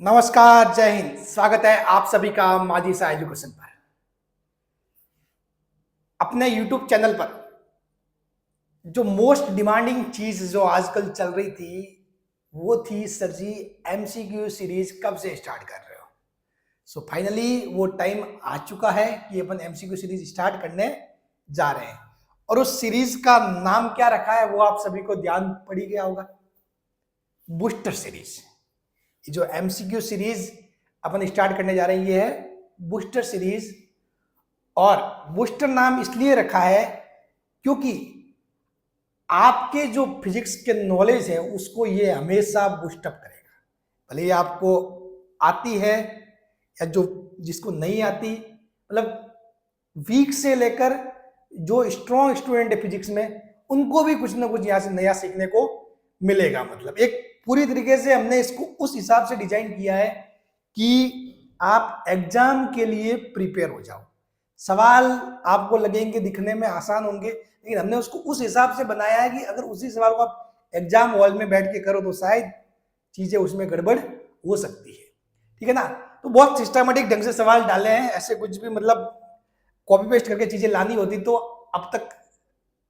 नमस्कार, जय हिंद। स्वागत है आप सभी का माझी सा एजुकेशन पर। अपने YouTube चैनल पर जो मोस्ट डिमांडिंग चीज जो आजकल चल रही थी वो थी, सर जी MCQ सीरीज कब से स्टार्ट कर रहे हो। सो फाइनली वो टाइम आ चुका है कि अपन MCQ सीरीज स्टार्ट करने जा रहे हैं। और उस सीरीज का नाम क्या रखा है वो आप सभी को ध्यान पड़ ही गया होगा, बूस्टर सीरीज। जो MCQ सीरीज अपन स्टार्ट करने जा रहे हैं ये है बूस्टर सीरीज। और बूस्टर नाम इसलिए रखा है क्योंकि आपके जो फिजिक्स के नॉलेज है उसको ये हमेशा बूस्टअप करेगा। भले ही आपको आती है या जो जिसको नहीं आती, मतलब वीक से लेकर जो स्ट्रॉन्ग स्टूडेंट है फिजिक्स में उनको भी कुछ ना कुछ यहाँ से नया सीखने को मिलेगा। मतलब एक पूरी तरीके से हमने इसको उस हिसाब से डिजाइन किया है कि आप एग्जाम के लिए प्रिपेयर हो जाओ। सवाल आपको लगेंगे दिखने में आसान होंगे, लेकिन हमने उसको उस हिसाब से बनाया है कि अगर उसी सवाल को आप एग्जाम हॉल में बैठ के करो तो शायद चीजें उसमें गड़बड़ हो सकती है। ठीक है ना। तो बहुत सिस्टमेटिक ढंग से सवाल डाले हैं, ऐसे कुछ भी मतलब कॉपी पेस्ट करके चीजें लानी होती तो अब तक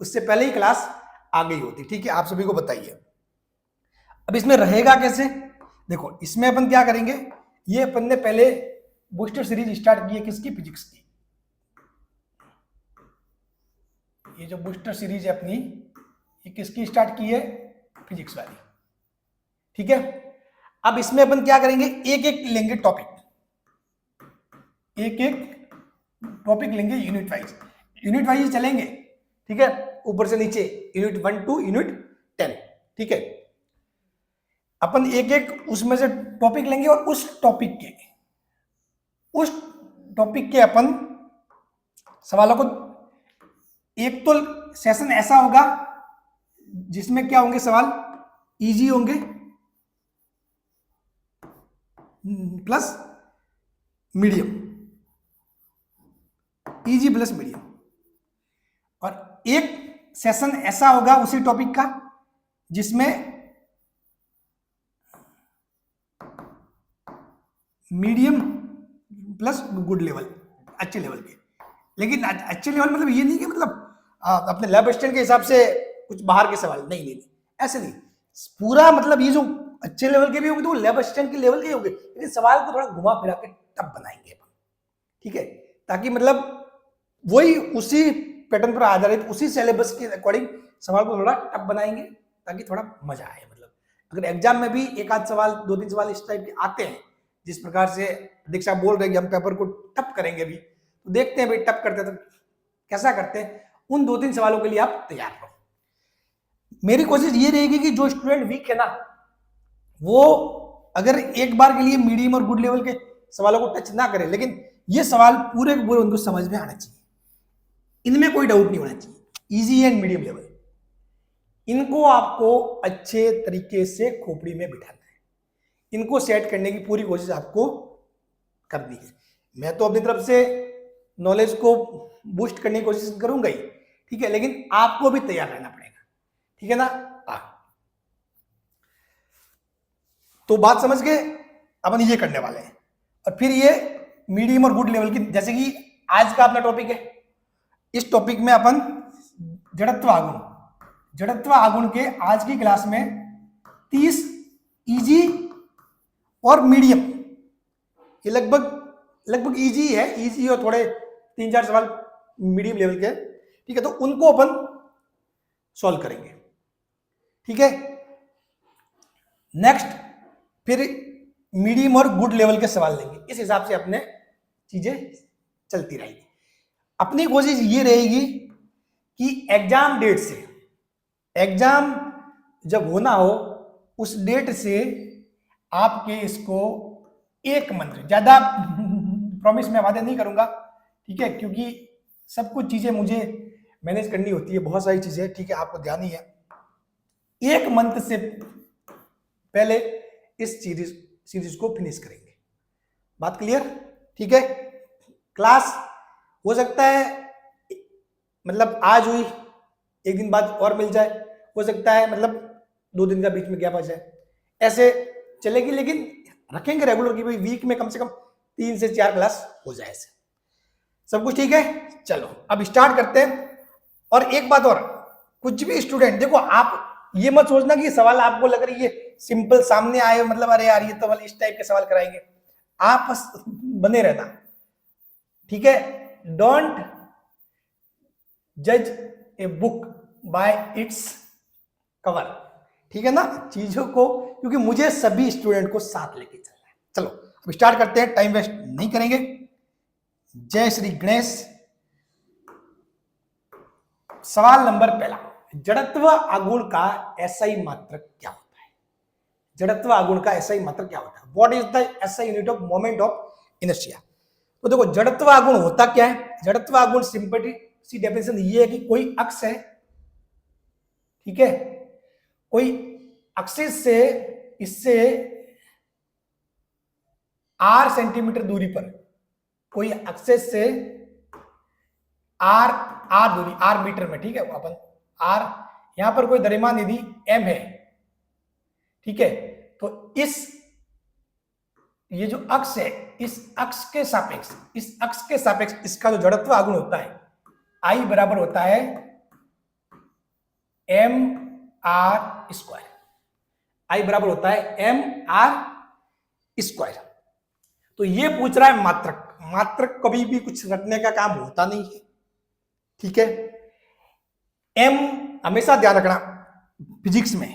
उससे पहले ही क्लास आ गई होती। ठीक है, आप सभी को बताइए अब इसमें रहेगा कैसे। देखो इसमें अपन क्या करेंगे, ये अपन ने पहले बूस्टर सीरीज स्टार्ट की है किसकी, फिजिक्स की। ये जो बूस्टर सीरीज है अपनी ये किसकी स्टार्ट की है, फिजिक्स वाली। ठीक है, अब इसमें अपन क्या करेंगे, एक एक लेंगे टॉपिक, एक एक टॉपिक लेंगे यूनिट वाइज चलेंगे। ठीक है, ऊपर से नीचे यूनिट 1 टू यूनिट 10। ठीक है, अपन एक एक उसमें से टॉपिक लेंगे और उस टॉपिक के अपन सवालों को, एक तो सेशन ऐसा होगा जिसमें क्या होंगे, सवाल इजी होंगे plus medium, easy plus medium. और एक सेशन ऐसा होगा उसी टॉपिक का जिसमें मीडियम प्लस गुड लेवल, अच्छे लेवल के। लेकिन अच्छे लेवल मतलब ये नहीं कि मतलब अपने लैब असिस्टेंट के हिसाब से कुछ बाहर के सवाल, नहीं, ऐसे नहीं। पूरा मतलब ये जो अच्छे लेवल के भी होंगे तो लैब असिस्टेंट के लेवल के ही होंगे, लेकिन सवाल को थोड़ा घुमा फिरा के टफ बनाएंगे अपन। ठीक है, ताकि मतलब वही उसी पैटर्न पर आधारित उसी सिलेबस के अकॉर्डिंग सवाल को थोड़ा टफ बनाएंगे ताकि थोड़ा मजा आए। मतलब अगर एग्जाम में भी एक आध सवाल, 2-3 सवाल इस टाइप के आते हैं जिस प्रकार से दीक्षा बोल रहे हैं कि हम पेपर को टफ करेंगे भी, तो देखते हैं भाई टफ करते हैं तो कैसा करते हैं। उन 2-3 सवालों के लिए आप तैयार रहो। मेरी कोशिश ये रहेगी कि जो स्टूडेंट वीक है ना वो अगर एक बार के लिए मीडियम और गुड लेवल के सवालों को टच ना करे, लेकिन ये सवाल पूरे के पूरे उनको समझ में आना चाहिए, इनमें कोई डाउट नहीं होना चाहिए। इजी एंड मीडियम लेवल, इनको आपको अच्छे तरीके से खोपड़ी में बिठाना है, इनको सेट करने की पूरी कोशिश आपको करनी है। मैं तो अपनी तरफ से नॉलेज को बूस्ट करने की कोशिश करूंगा ही, ठीक है, लेकिन आपको भी तैयार रहना पड़ेगा। ठीक है ना। तो बात समझ गए, अपन ये करने वाले हैं। और फिर ये मीडियम और गुड लेवल की, जैसे कि आज का अपना टॉपिक है, इस टॉपिक में अपन जड़त्व आघूर्ण के आज की क्लास में 30 इजी और मीडियम, ये लगभग इजी है, इजी और थोड़े 3-4 सवाल मीडियम लेवल के। ठीक है, तो उनको अपन सॉल्व करेंगे। ठीक है, नेक्स्ट फिर मीडियम और गुड लेवल के सवाल लेंगे, इस हिसाब से अपने चीजें चलती रहेगी। अपनी कोशिश ये रहेगी कि एग्जाम डेट से, एग्जाम जब होना हो उस डेट से आपके इसको एक मंथ, ज्यादा प्रॉमिस में वादे नहीं करूंगा, ठीक है, क्योंकि सब कुछ चीजें मुझे मैनेज करनी होती है, बहुत सारी चीजें। ठीक है, आपको ध्यान ही है, 1 मंथ से पहले इस सीरीज को फिनिश करेंगे। बात क्लियर। ठीक है, क्लास हो सकता है मतलब आज हुई, एक दिन बाद और मिल जाए, हो सकता है मतलब 2 दिन का बीच में गैप आ जाए, ऐसे चलेगी। लेकिन रखेंगे रेगुलर की भाई वीक में कम से कम 3 से 4 क्लास हो जाए। सब कुछ ठीक है, चलो अब स्टार्ट करते हैं। और एक बात और, कुछ भी स्टूडेंट देखो, आप ये मत सोचना कि सवाल आपको लग रही है सिंपल सामने आए मतलब अरे यार ये तो इस टाइप के सवाल कराएंगे, आप बस बने रहना, ठीक है। डोंट जज a book by its cover, ठीक है ना, चीजों को, क्योंकि मुझे सभी स्टूडेंट को साथ लेके चलना है। चलो अब स्टार्ट करते हैं, टाइम वेस्ट नहीं करेंगे। जय श्री गणेश। सवाल नंबर पहला, जड़त्व आघूर्ण का एसआई मात्रक क्या होता है? जड़त्व आघूर्ण का एसआई मात्रक क्या होता है? What is the SI unit of moment of inertia? तो देखो जड़त्व आघूर्ण होता क्या है? जड़त्व आघूर्ण सिंपल सी डेफिनेशन ये है कि कोई अक्ष है, ठीक है, कोई एक्सिस से इससे r सेंटीमीटर दूरी पर, कोई एक्सिस से r दूरी, r मीटर में, ठीक है, अपन r, यहां पर कोई द्रव्यमान यदि m है, ठीक है, तो ये जो अक्ष है, इस अक्ष के सापेक्ष इसका जो जड़त्व आघूर्ण होता है I बराबर होता है mr स्क्वायर। I बराबर होता है mr स्क्वायर। तो ये पूछ रहा है मात्रक। मात्रक कभी भी कुछ रटने का काम होता नहीं है, ठीक है। m हमेशा ध्यान रखना फिजिक्स में,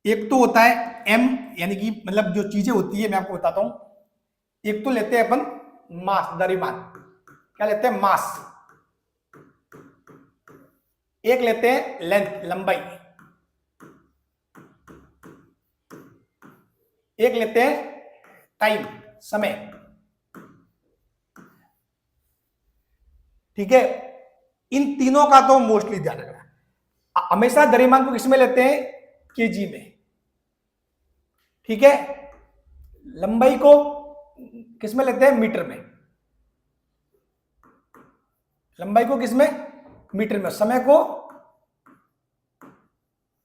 एक तो होता है m यानी कि मतलब जो चीजें होती है मैं आपको बताता हूं। एक तो लेते हैं अपन मास, द्रव्यमान, क्या लेते हैं? मास। एक लेते हैं लेंथ, लंबाई। एक लेते हैं टाइम, समय, ठीक है। इन तीनों का तो मोस्टली ध्यान रखना। हमेशा द्रव्यमान को किसमें लेते हैं? केजी में, ठीक है। लंबाई को किसमें लेते हैं? मीटर में। लंबाई को किसमें? मीटर में। समय को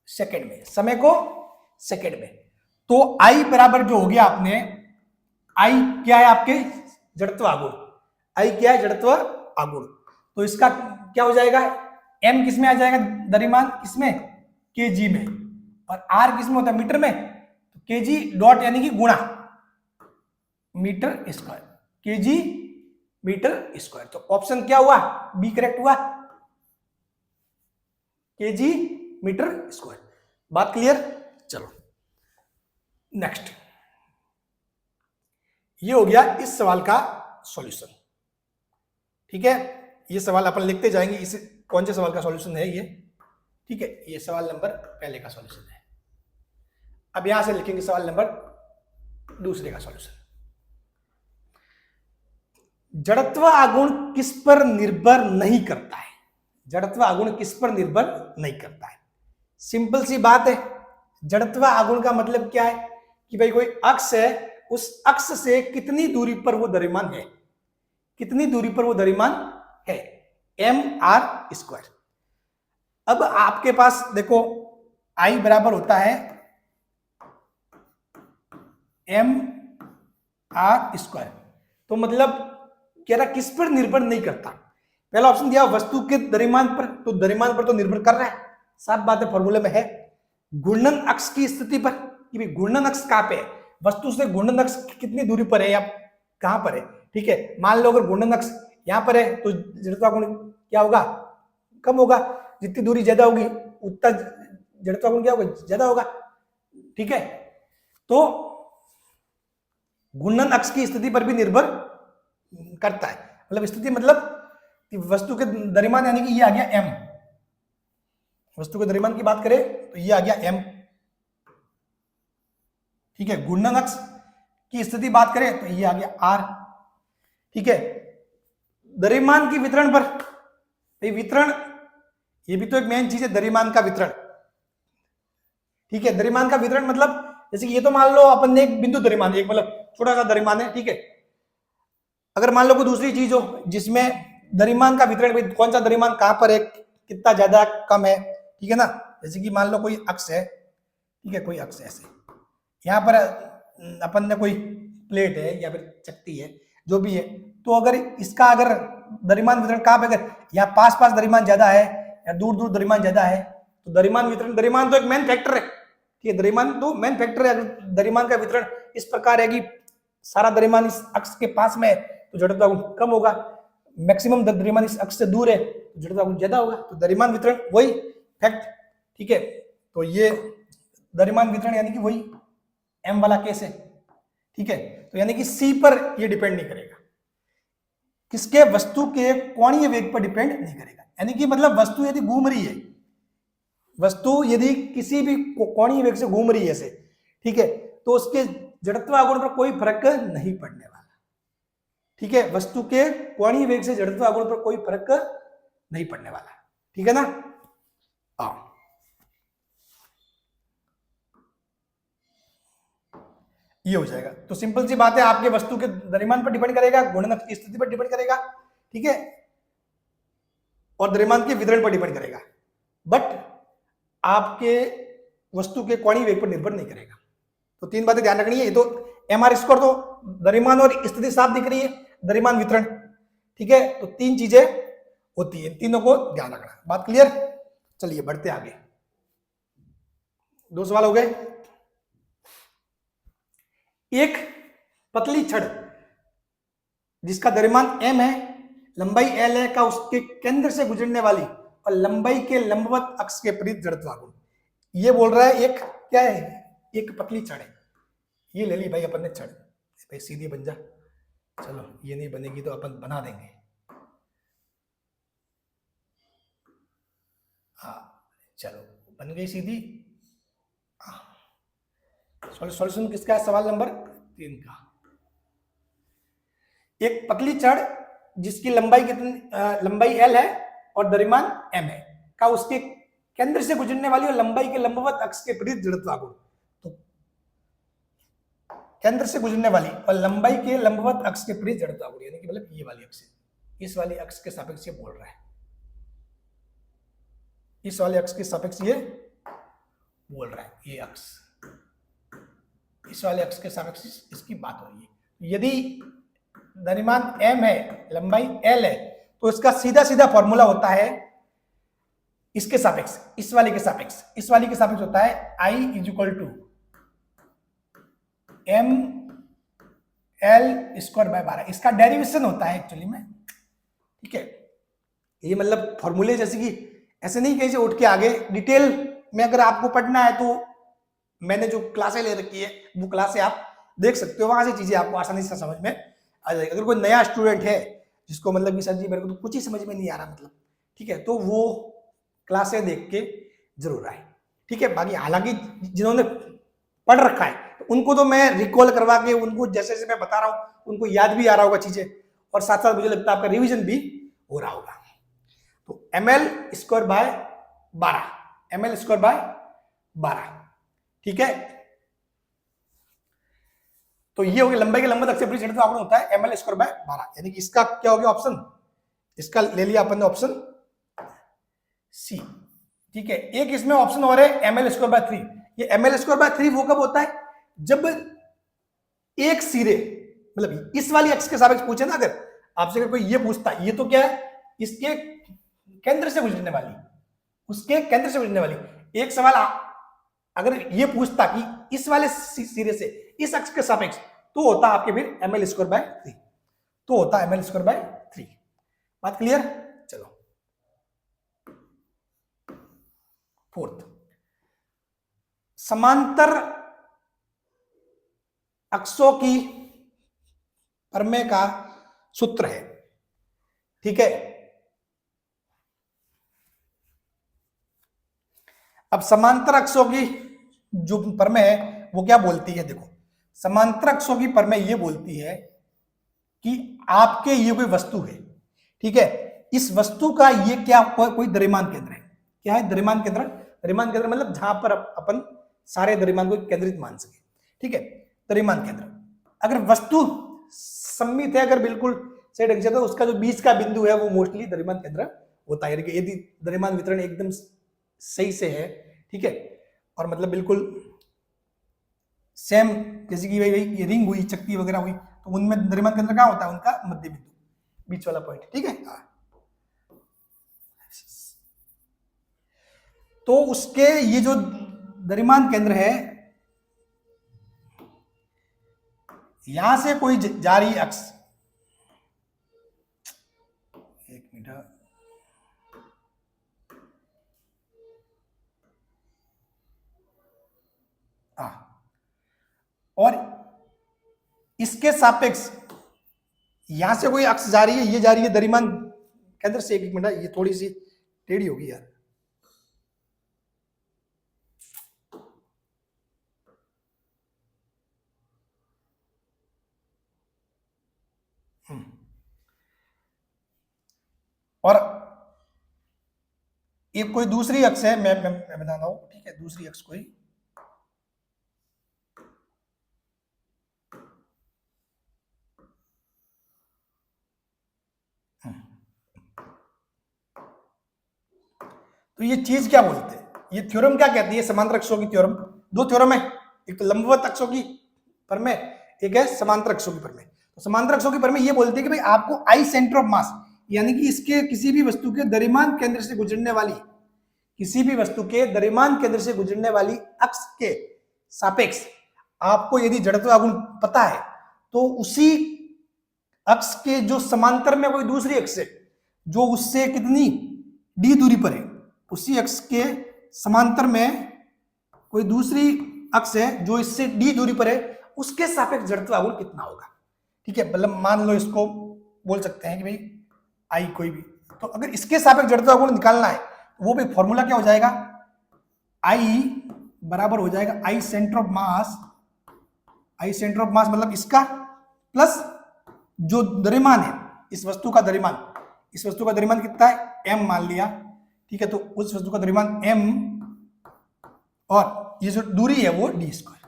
सेकंड में, समय को सेकंड में। तो I बराबर जो हो गया आपने, I क्या है आपके? जड़त्व आघूर्ण। I क्या है? जड़त्व आघूर्ण। तो इसका क्या हो जाएगा? M किसमें आ जाएगा? द्रव्यमान किसमें? केजी में। और R किसमें होता है? मीटर में। तो केजी डॉट यानी कि गुणा metre square, KG metre square. तो ऑप्शन क्या हुआ? बी करेक्ट हुआ, केजी मीटर स्क्वायर। बात क्लियर? चलो नेक्स्ट, ये हो गया इस सवाल का सॉल्यूशन, ठीक है। ये सवाल अपन लिखते जाएंगे, इस कौन से सवाल का सॉल्यूशन है ये, ठीक है। ये सवाल नंबर पहले का सॉल्यूशन है। अब यहां से लिखेंगे सवाल नंबर दूसरे का सॉल्यूशन। जड़त्व आघूर्ण किस पर निर्भर नहीं करता है? जड़त्व आघूर्ण किस पर निर्भर नहीं करता है? सिंपल सी बात है। जड़त्व आघूर्ण का मतलब क्या है कि भाई कोई अक्ष है, उस अक्ष से कितनी दूरी पर वो द्रव्यमान है, कितनी दूरी पर वो द्रव्यमान है, mr स्क्वायर। अब आपके पास देखो I बराबर होता है mr स्क्वायर। तो मतलब कह रहा किस पर निर्भर नहीं करता। पहला ऑप्शन दिया वस्तु के द्रव्यमान पर, तो द्रव्यमान पर तो निर्भर कर रहा है, साफ बात है, फॉर्मूले में है। घूर्णन अक्ष की स्थिति पर, कि भाई घूर्णन अक्ष कहां पे है, वस्तु से घूर्णन अक्ष कितनी दूरी पर है या कहां पर है, ठीक है। मान लो अगर घूर्णन अक्ष यहां पर है तो जड़त्वाघूर्ण क्या होगा? कम होगा। जितनी दूरी ज्यादा होगी उतना जड़त्वाघूर्ण क्या होगा? ज्यादा होगा, ठीक है। तो घूर्णन अक्ष की स्थिति पर भी निर्भर करता है। मतलब स्थिति मतलब वस्तु के द्रव्यमान यानी कि ये आ गया m, वस्तु के द्रव्यमान की बात करें तो ये आ गया m, ठीक है। घूर्णन अक्ष की स्थिति बात करें तो ये आ गया r, ठीक है। द्रव्यमान की वितरण पर, वितरण ये भी तो एक मेन चीज है, द्रव्यमान का वितरण, ठीक है। द्रव्यमान का वितरण मतलब जैसे कि ये तो मान लो अपन ने एक बिंदु द्रव्यमान, एक मतलब छोटा सा द्रव्यमान है, ठीक है। अगर मान लो कोई दूसरी चीज हो जिसमें द्रव्यमान का वितरण, कौन सा द्रव्यमान कहां पर है, कितना ज्यादा कम है, ठीक है ना। जैसे कि मान लो कोई अक्ष है, ठीक है, कोई अक्ष ऐसे, यहां पर अपन ने कोई प्लेट है या फिर चक्ती है जो भी है, तो अगर इसका अगर द्रव्यमान वितरण कहाँ पे, अगर यहाँ पास पास द्रव्यमान ज्यादा है या दूर दूर द्रव्यमान ज्यादा है, तो द्रव्यमान वितरण, द्रव्यमान तो एक मेन फैक्टर है, ठीक है, द्रव्यमान तो मेन फैक्टर है। अगर द्रव्यमान का वितरण इस प्रकार है कि सारा द्रव्यमान इस अक्ष के पास में है तो जड़त्व गुण कम होगा, मैक्सिमम द्रव्यमान इस अक्ष से दूर है तो जड़त्व गुण ज्यादा होगा। तो द्रव्यमान वितरण वही फैक्ट, ठीक है। तो ये द्रव्यमान वितरण यानी कि वही एम वाला केस है, ठीक है। तो यानी कि सी पर ये डिपेंड नहीं करेगा, किसके, वस्तु के कोणीय वेग पर डिपेंड नहीं करेगा। यानी कि मतलब वस्तु यदि घूम रही है, वस्तु यदि किसी भी कोणीय वेग से घूम रही है ऐसे, ठीक है, तो उसके जड़त्व आघूर्ण पर कोई फर्क नहीं पड़ने वाला, ठीक है। वस्तु के कोणीय वेग से जड़त्व आघूर्ण पर कोई फर्क नहीं पड़ने वाला, ठीक है ना। ये हो जाएगा। तो सिंपल सी बात है, आपके वस्तु के द्रव्यमान पर डिपेंड करेगा, गुणनक की स्थिति पर डिपेंड करेगा, ठीक है, और द्रव्यमान के वितरण पर डिपेंड करेगा, बट आपके वस्तु के कोणीय वेग पर निर्भर नहीं करेगा। तो तीन बातें ध्यान रखनी है। ये तो एमआर स्क्वायर, तो द्रव्यमान और स्थिति साफ दिख रही है, द्रव्यमान वितरण, ठीक है। तो तीन चीजें होती है, तीनों को ध्यान रखना। बात क्लियर? चलिए बढ़ते आगे। दो सवाल हो गए। एक पतली छड़ जिसका द्रव्यमान m है, लंबाई l है, का उसके केंद्र से गुजरने वाली और लंबाई के लंबवत अक्ष के विपरीत जड़त्व आघूर्ण, ये बोल रहा है। एक क्या है, एक पतली छड़ है, ये ले ली भाई अपन ने छड़, भाई सीधी बन जा, चलो ये नहीं बनेगी तो अपन बना देंगे, हाँ चलो बन गई सीधी। सॉल्यूशन किसका है, सवाल नंबर 3 का। एक पतली छड़ जिसकी लंबाई कितनी, लंबाई l है और द्रव्यमान m है, का उसके केंद्र से गुजरने वाली और लंबाई के लंबवत अक्ष के विपरीत जड़त्व आघूर्ण। तो केंद्र से गुजरने वाली और लंबाई के लंबवत अक्ष के विपरीत जड़त्व आघूर्ण, यानी कि मतलब ये वाली अक्ष, इस वाली अक्ष के सापेक्ष ये बोल रहा है, इस वाले अक्ष के सापेक्ष ये बोल रहा है, ये अक्ष, इस वाले अक्ष के सापेक्ष इसकी बात हो रही है। यदि द्रव्यमान m है, लंबाई l है, तो इसका सीधा सीधा फॉर्मूला होता है इसके सापेक्ष, इस वाले के सापेक्ष, इस वाले के सापेक्ष होता है I = ml²/12। इसका डेरिवेशन होता है एक्चुअली में, ठीक है। ये मतलब फॉर्मूले जैसे कि ऐसे नहीं कहीं से उठ के आगे डिटेल में अगर आपको पढ़ना है तो मैंने जो क्लासें ले रखी है वो क्लासें आप देख सकते हो, वहां से चीजें आपको आसानी से समझ में आ जाएगी। अगर कोई नया स्टूडेंट है जिसको मतलब कि सर जी मेरे को तो कुछ ही समझ में नहीं आ रहा मतलब, ठीक है, तो वो क्लासें देख के जरूर आए, ठीक है। बाकी हालांकि जिन्होंने पढ़ रखा है तो उनको तो मैं रिकॉल करवा के उनको जैसे जैसे मैं बता रहा हूँ उनको याद भी आ रहा होगा चीजें, और साथ साथ मुझे लगता है आपका रिविजन भी हो रहा होगा। तो ml²/12, ml²/12, ठीक है। तो ये होगी लंबाई के लंबवत अक्ष के विपरीत जड़त्व आघूर्ण होता है ml²/12, यानी कि इसका क्या हो गया ऑप्शन, इसका ले लिया अपन ने ऑप्शन सी, ठीक है। एक इसमें ऑप्शन और है ml²/3। ये ml²/3 वो कब होता है, जब एक सिरे, मतलब इस वाली अक्ष के सापेक्ष पूछे ना, अगर आपसे अगर कोई ये पूछता, ये तो क्या है, इसके केंद्र से गुजरने वाली, उसके केंद्र से गुजरने वाली। एक सवाल अगर ये पूछता कि इस वाले सिरे से इस अक्ष के सापेक्ष, तो होता आपके फिर ml²/3, तो होता ml²/3। बात क्लियर? चलो फोर्थ, समांतर अक्षों की प्रमेय का सूत्र है, ठीक है। अब समांतर अक्षों की जो प्रमेय है वो क्या बोलती है, देखो समांतर अक्षों की प्रमेय ये बोलती है कि आपके ये कोई वस्तु है, ठीक है, इस वस्तु का ये क्या कोई द्रव्यमान केंद्र है। क्या है द्रव्यमान केंद्र? द्रव्यमान केंद्र मतलब जहां पर अपन सारे द्रव्यमान को केंद्रित मान सके, ठीक है, द्रव्यमान केंद्र। अगर वस्तु सम्मित है, अगर बिल्कुल सही ढंग से, तो उसका जो बीच का बिंदु है वो मोस्टली द्रव्यमान केंद्र होता है। यदि द्रव्यमान वितरण एकदम सही से है, ठीक है, और मतलब बिल्कुल सेम जैसे कि भाई ये रिंग हुई, चक्की वगैरह हुई, तो उनमें द्रव्यमान केंद्र कहाँ होता है? उनका मध्य बिंदु, बीच वाला पॉइंट, ठीक है। तो उसके ये जो द्रव्यमान केंद्र है, यहां से कोई जा रही अक्ष, एक मिनट, और इसके सापेक्ष यहां से कोई अक्ष जा रही है, ये जा रही है द्रव्यमान केंद्र से, एक मिनट, ये थोड़ी सी टेढ़ी होगी यार, और एक कोई दूसरी अक्ष है, मैं बता रहा हूं, ठीक है, दूसरी अक्ष कोई, तो ये चीज क्या बोलते हैं, ये थ्योरम क्या कहती है? समांतर अक्षों की थ्योरम। दो थ्योरम है, एक तो लंबवत अक्षों की प्रमेय, एक है समांतर अक्षों की प्रमेय। तो समांतर अक्षों की प्रमेय ये बोलती है कि भाई आपको आई सेंटर ऑफ मास, यानी कि इसके किसी भी वस्तु के द्रव्यमान केंद्र से गुजरने वाली, किसी भी वस्तु के द्रव्यमान केंद्र से गुजरने वाली अक्ष के सापेक्ष आपको यदि जड़त्वागुण पता है, तो उसी अक्ष के जो समांतर में कोई दूसरी अक्ष है जो उससे कितनी डी दूरी पर है, उसी अक्ष के समांतर में कोई दूसरी अक्ष है जो इससे डी दूरी पर है, उसके सापेक्ष जड़त्वागुण कितना होगा, ठीक है। मतलब मान लो इसको बोल सकते हैं कि भाई आई कोई भी, तो अगर इसके सापेक्ष जड़त्वागुण निकालना है, वो भी फॉर्मूला क्या हो जाएगा? आई बराबर हो जाएगा I centre of mass, I centre of mass मतलब इसका प्लस जो द्रव्यमान है, इस वस्तु का द्रव्यमान, इस वस्तु का द्रव्यमान कितना है? m मान लिया, ठीक है। तो उस वस्तु का द्रव्यमान m और ये जो दूरी है वो d स्क्वायर।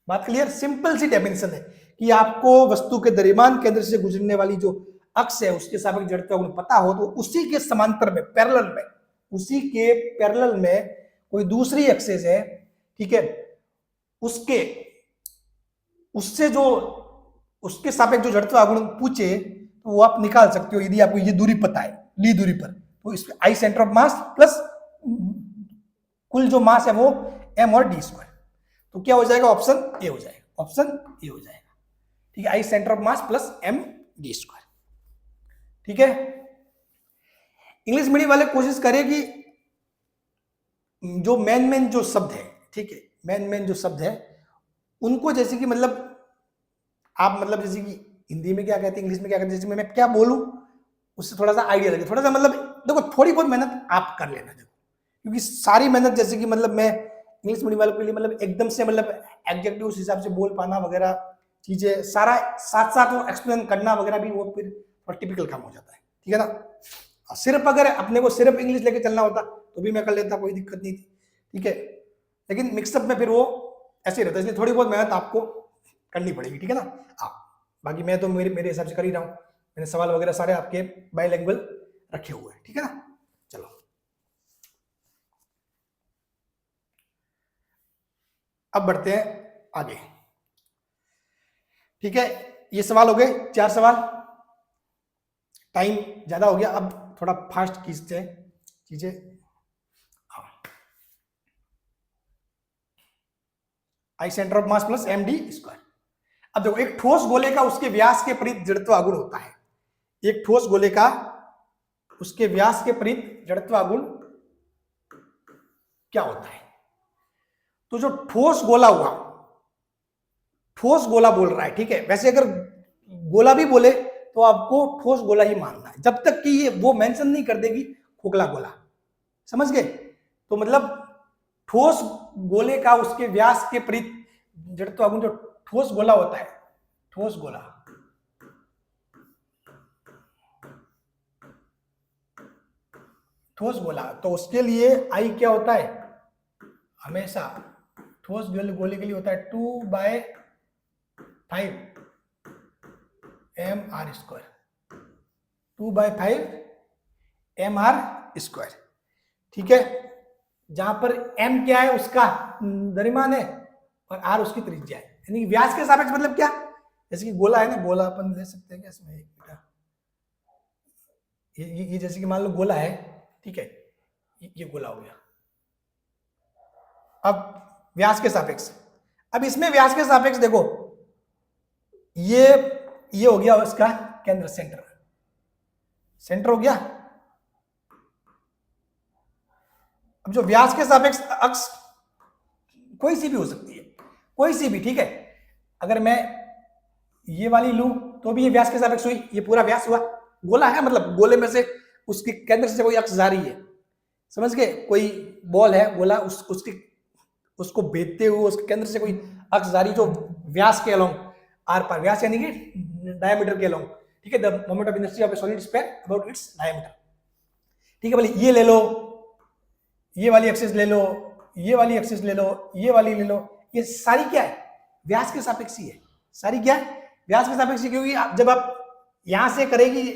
बात क्लियर? सिंपल सी डेफिनेशन है कि आपको वस्तु के द्रव्यमान केंद्र से गुजरने वाली जो अक्ष है उसके सापेक्ष जड़त्वागुण पता हो, तो उसी के समांतर में, पैरेलल में, उसी के पैरेलल में कोई दूसरी एक्सिस है, ठीक है, उसके उससे जो उसके सापेक्ष जो जड़त्वागुण पूछे तो वो आप निकाल सकते हो यदि आपको ये दूरी पता है, ली दूरी पर। तो इस आई सेंटर ऑफ मास प्लस कुल जो मास है वो m और d स्क्वायर, तो क्या हो जाएगा? ऑप्शन ए हो जाएगा, ऑप्शन ए हो जाएगा, ठीक है। I centre of mass plus m d square, ठीक है। इंग्लिश मीडियम वाले कोशिश करें कि जो मेन जो शब्द है, ठीक है, मेन जो शब्द है उनको, जैसे कि मतलब आप मतलब जैसे कि हिंदी में क्या कहते हैं, इंग्लिश में क्या कहते हैं, जैसे मैं क्या बोलूं उससे थोड़ा सा आइडिया लगे, थोड़ा सा मतलब देखो थोड़ी बहुत मेहनत आप कर लेना, देखो, क्योंकि सारी मेहनत जैसे कि मतलब मैं इंग्लिश मीडियम वालों के लिए मतलब एकदम से मतलब एग्जैक्टली उस हिसाब से बोल पाना वगैरह चीजें सारा साथ साथ वो एक्सप्लेन करना वगैरह भी वो फिर टिपिकल काम हो जाता है, ठीक है ना। सिर्फ अगर अपने को सिर्फ इंग्लिश लेके चलना होता तो भी मैं कर लेता, कोई दिक्कत नहीं थी, ठीक है। लेकिन मिक्सअप में फिर वो ऐसे रहता है, इसलिए थोड़ी बहुत मेहनत आपको करनी पड़ेगी, ठीक है ना। बाकी मैं तो मेरे हिसाब से कर ही रहा हूँ, मैंने सवाल वगैरह सारे आपके बाइलिंगुअल रखे हुए हैं, ठीक है ना। चलो अब बढ़ते हैं आगे, ठीक है। ये सवाल हो गए 4 सवाल, टाइम ज्यादा हो गया, अब थोड़ा फास्ट खींचते हैं चीजें। I centre of mass plus M D square. अब देखो एक ठोस गोले का उसके व्यास के परित जड़त्वागुण होता है, एक ठोस गोले का उसके व्यास के परित जड़त्वागुण क्या होता है? तो जो ठोस गोला हुआ, ठोस गोला बोल रहा है, ठीक है। वैसे अगर गोला भी बोले तो आपको ठोस गोला ही मानना है, जब तक कि ये वो मेंशन नहीं कर देगी खोखला गोला, समझ गए। तो मतलब ठोस गोले का उसके व्यास के परित जड़त्वागुण, जो ठोस गोला होता है, ठोस गोला, ठोस गोला, तो उसके लिए आई क्या होता है? हमेशा ठोस गोले के लिए होता है 2/5 mr स्क्वायर, 2/5 mr स्क्वायर, ठीक है। जहां पर m क्या है? उसका द्रव्यमान है, और आर उसकी त्रिज्या है। यानी व्यास के सापेक्ष मतलब क्या, जैसे कि गोला है ना, गोला अपन ले सकते हैं क्या इसमें, ये जैसे कि मान लो गोला है, ठीक है, ये गोला हो गया। अब व्यास के सापेक्ष, अब इसमें व्यास के सापेक्ष देखो, ये हो गया उसका केंद्र, सेंटर, सेंटर हो गया। अब जो व्यास के सापेक्ष अक्ष कोई सी भी हो सकती है, कोई सी भी, ठीक है। अगर मैं ये वाली लूं तो भी ये व्यास के सापेक्ष हुई, ये पूरा व्यास हुआ, गोला है मतलब गोले में से उसके केंद्र से कोई अक्ष जा रही है, समझ गए, कोई बॉल है गोला, उसको भेदते हुए उसके केंद्र से कोई अक्ष जा रही जो व्यास के अलोंग आर पार, व्यास यानी कि डायमीटर के अलोंग, ठीक है, the moment of inertia of A solid sphere about its diameter, ठीक है। बोले ये ले लो, ये वाली एक्सिस ले लो, ये वाली एक्सिस ले लो, ये वाली ले लो, ये सारी क्या है, व्यास के सापेक्ष ही है, सारी क्या है, व्यास के सापेक्ष, क्योंकि जब आप यहां से करेगी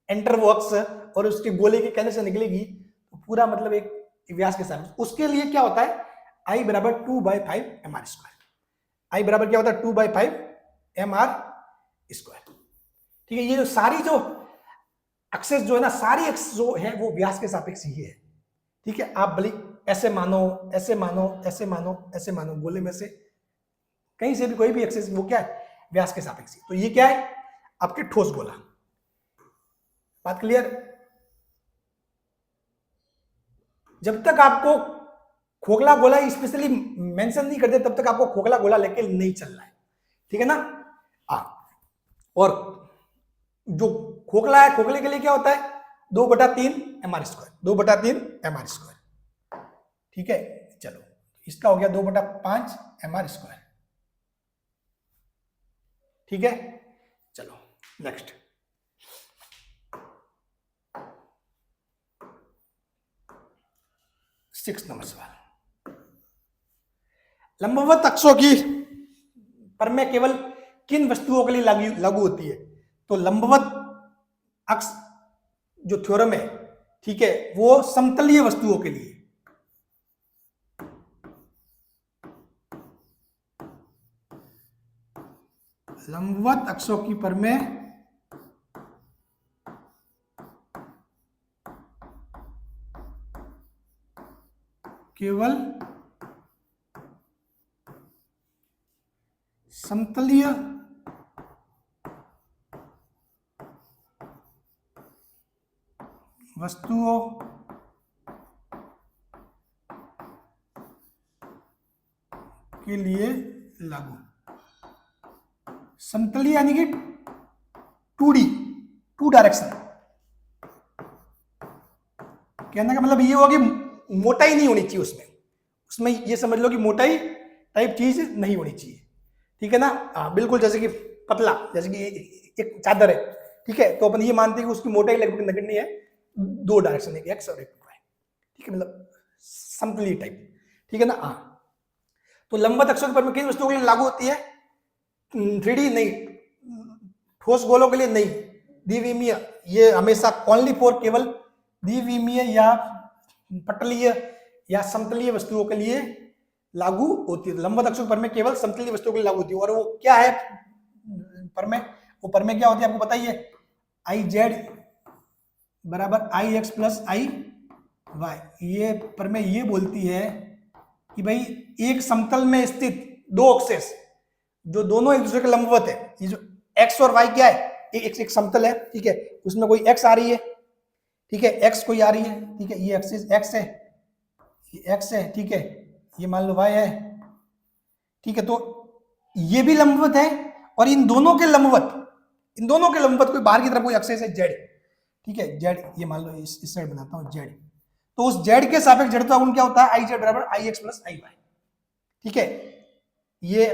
एंटर वो अक्ष और उसके गोले के केंद्र से निकलेगी तो पूरा मतलब एक व्यास के सापेक्ष। उसके लिए क्या होता है, I बराबर 2/5 mr स्क्वायर, I बराबर क्या होता है 2/5 mr स्क्वायर, ठीक है। ये जो सारी जो एक्सेस जो है ना, सारी एक्सेस जो है वो व्यास के सापेक्ष ही है, ठीक है। आप भले ऐसे मानो, ऐसे मानो, ऐसे मानो, ऐसे मानो, गोले में से कहीं से भी कोई भी एक्सेस वो क्या है, व्यास के सापेक्ष। तो ये क्या है, आपके ठोस गोला, बात क्लियर। जब तक आपको खोखला गोला स्पेशली मेंशन नहीं करते तब तक आपको खोखला गोला लेके नहीं चलना है, ठीक है ना। और जो खोखला है, खोखले के लिए क्या होता है 2/3 mr स्क्वायर, 2/3 mr स्क्वायर, ठीक है। चलो इसका हो गया 2/5 mr स्क्वायर, ठीक है। चलो नेक्स्ट, सिक्स नंबर सवाल, लंबवत अक्षों की पर में केवल किन वस्तुओं के लिए लागू होती है। तो लंबवत अक्ष जो थ्योरम है, ठीक है, वो समतलीय वस्तुओं के लिए, लंबवत अक्षों की पर में केवल समतलीय वस्तुओं के लिए लागू, समतलीय यानी कि 2D, 2 डायरेक्शन, कहने का मतलब ये होगा कि मोटाई नहीं होनी चाहिए उसमें, उसमें ये समझ लो कि मोटाई टाइप चीज नहीं होनी चाहिए, ठीक है ना। बिल्कुल जैसे कि पतला, जैसे कि एक चादर है, ठीक है, तो अपन ये मानते हैं कि उसकी मोटाई लगभग नगण्य है, 2 डायरेक्शन, एक एक्स और एक वाई, ठीक है, मतलब समतलीय टाइप, ठीक है ना। तो लंबवत अक्षों पर किन वस्तुओं के लिए लागू होती है, 3D नहीं, ठोस गोलों के लिए नहीं, द्विविमीय, ये हमेशा ओनली फॉर केवल द्विविमीय या पटलीय या समतलीय वस्तुओं के लिए लागू होती है। लंबवत अक्षों पर में केवल समतलीय वस्तुओं के लिए लागू होती है। और वो क्या है परमें, वो परमें क्या होती है आपको बताइए, आई जेड बराबर आई एक्स प्लस आई वाई। ये परमें ये बोलती है कि भाई एक समतल में स्थित दो एक्सेस जो दोनों एक दूसरे के लंबवत है, ये जो एक्स और वाई क्या है, एक समतल है, ठीक है, उसमें कोई एक्स आ रही है, ठीक है, एक्स कोई आ रही है, ठीक है, ये एक्सिस एक्स है, ये एक्स है, ठीक है, ये मान लो वाई है, ठीक है। तो ये भी लंबवत है और इन दोनों के लंबवत, इन दोनों के लंबवत कोई बाहर की तरफ कोई एक्सिस है जेड, ठीक है, जेड, ये मान लो इस साइड बनाता हूं जेड, तो उस जेड के सापेक्ष जड़त्व गुण क्या होता है, आई जेड बराबर आई एक्स प्लस आई वाई, ठीक है। ये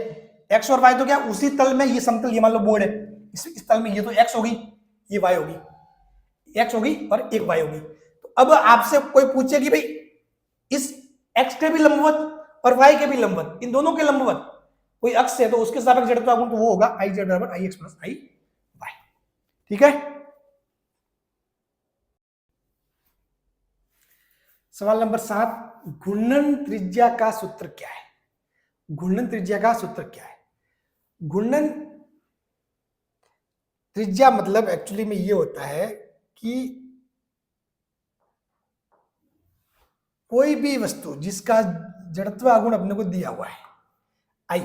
एक्स और वाई तो क्या उसी तल में, ये समतल, ये मान लो बोर्ड है, इस तल में ये तो एक्स होगी, ये वाई होगी, एक्स होगी और एक वाई होगी। तो अब आपसे कोई पूछे कि भाई इस एक्स के भी लंबवत और वाई के भी लंबवत, इन दोनों के लंबवत कोई अक्ष है तो उसके सापेक्ष जड़त्व गुण तो वो होगा आई जेड बराबर आई एक्स प्लस आई वाई, ठीक है। सवाल नंबर 7, घूर्णन त्रिज्या का सूत्र क्या है। घूर्णन त्रिज्या का सूत्र क्या है? घूर्णन त्रिज्या मतलब एक्चुअली में ये होता है कि कोई भी वस्तु जिसका जड़त्व आघूर्ण अपने को दिया हुआ है आई,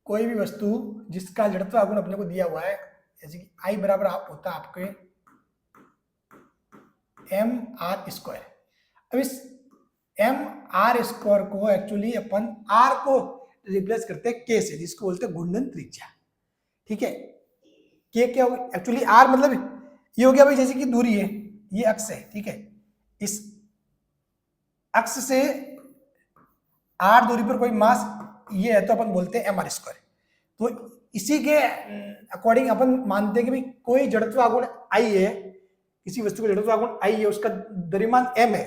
कोई भी वस्तु जिसका जड़त्व आघूर्ण अपने को दिया हुआ है, जैसे कि आई बराबर आप होता है आपके एम आर स्क्वायर। अब इस एम आर स्क्वायर को एक्चुअली अपन आर को रिप्लेस करते हैं के से, जिसको बोलते हैं घूर्णन त्रिज्या। ठीक है, के क्या होगा एक्चुअली आर मतलब ये हो गया भाई, जैसे कि दूरी है, ये अक्ष है, ठीक है, इस अक्ष से आर दूरी पर कोई मास ये है तो अपन बोलते हैं एम आर स्क्वायर। तो इसी के अकॉर्डिंग अपन मानते हैं कि भाई कोई जड़त्व आघूर्ण आई है, किसी वस्तु का जड़त्व आघूर्ण आई है, उसका द्रव्यमान m है,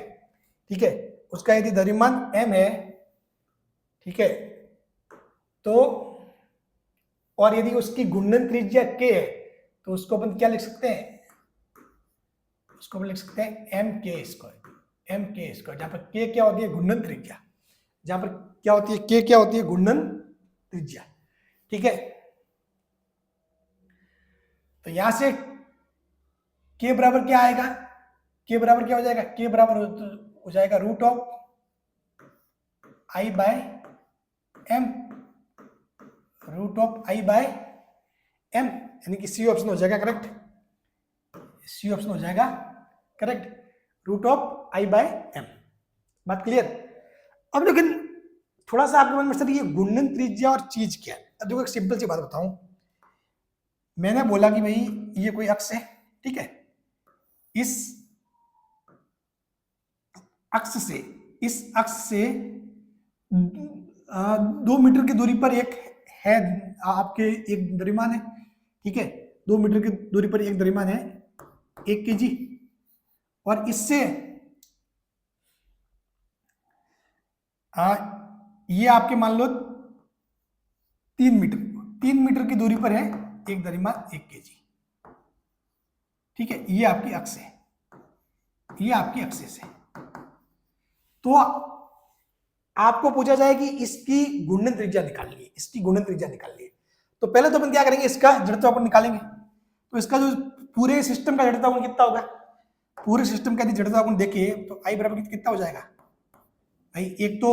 ठीक है, उसका यदि द्रव्यमान m है, ठीक है, तो और यदि उसकी घूर्णन त्रिज्या k है तो उसको अपन क्या लिख सकते हैं, उसको अपन लिख सकते हैं एम के स्क्वायर, जहां पर k क्या होती है घूर्णन त्रिज्या, जहां पर क्या होती है k क्या होती है घूर्णन त्रिज्या। ठीक है, तो यहां से k बराबर क्या आएगा, k बराबर क्या हो जाएगा, k बराबर हो जाएगा root of I by M, root of I by M, यानी कि सी ऑप्शन हो जाएगा करेक्ट, सी ऑप्शन हो जाएगा correct, root of I by M. बात क्लियर? अब लेकिन थोड़ा सा आपके मन में सर ये घूर्णन त्रिज्या और चीज क्या है। अब देखो एक सिंपल सी बात बताऊं, मैंने बोला कि भाई ये कोई अक्ष है, ठीक है, इस अक्ष से 2 मीटर की दूरी पर एक है आपके एक द्रव्यमान है, ठीक है, 2 मीटर की दूरी पर एक द्रव्यमान है 1 kg, और इससे ये आपके मान लो 3 मीटर की दूरी पर है एक द्रव्यमान 1 kg, ठीक है, ये आपकी अक्ष है, ये आपकी एक्सिस है। तो आपको पूछा जाए कि इसकी घूर्णन त्रिज्या निकालिए, इसकी घूर्णन त्रिज्या निकालिए, तो पहले तो अपन क्या करेंगे, इसका जड़त्व आघूर्ण निकालेंगे। तो इसका जो पूरे सिस्टम का जड़त्व आघूर्ण कितना होगा, पूरे सिस्टम का यदि जड़त्व आघूर्ण देखिए तो आई बराबर कितना हो जाएगा भाई, एक तो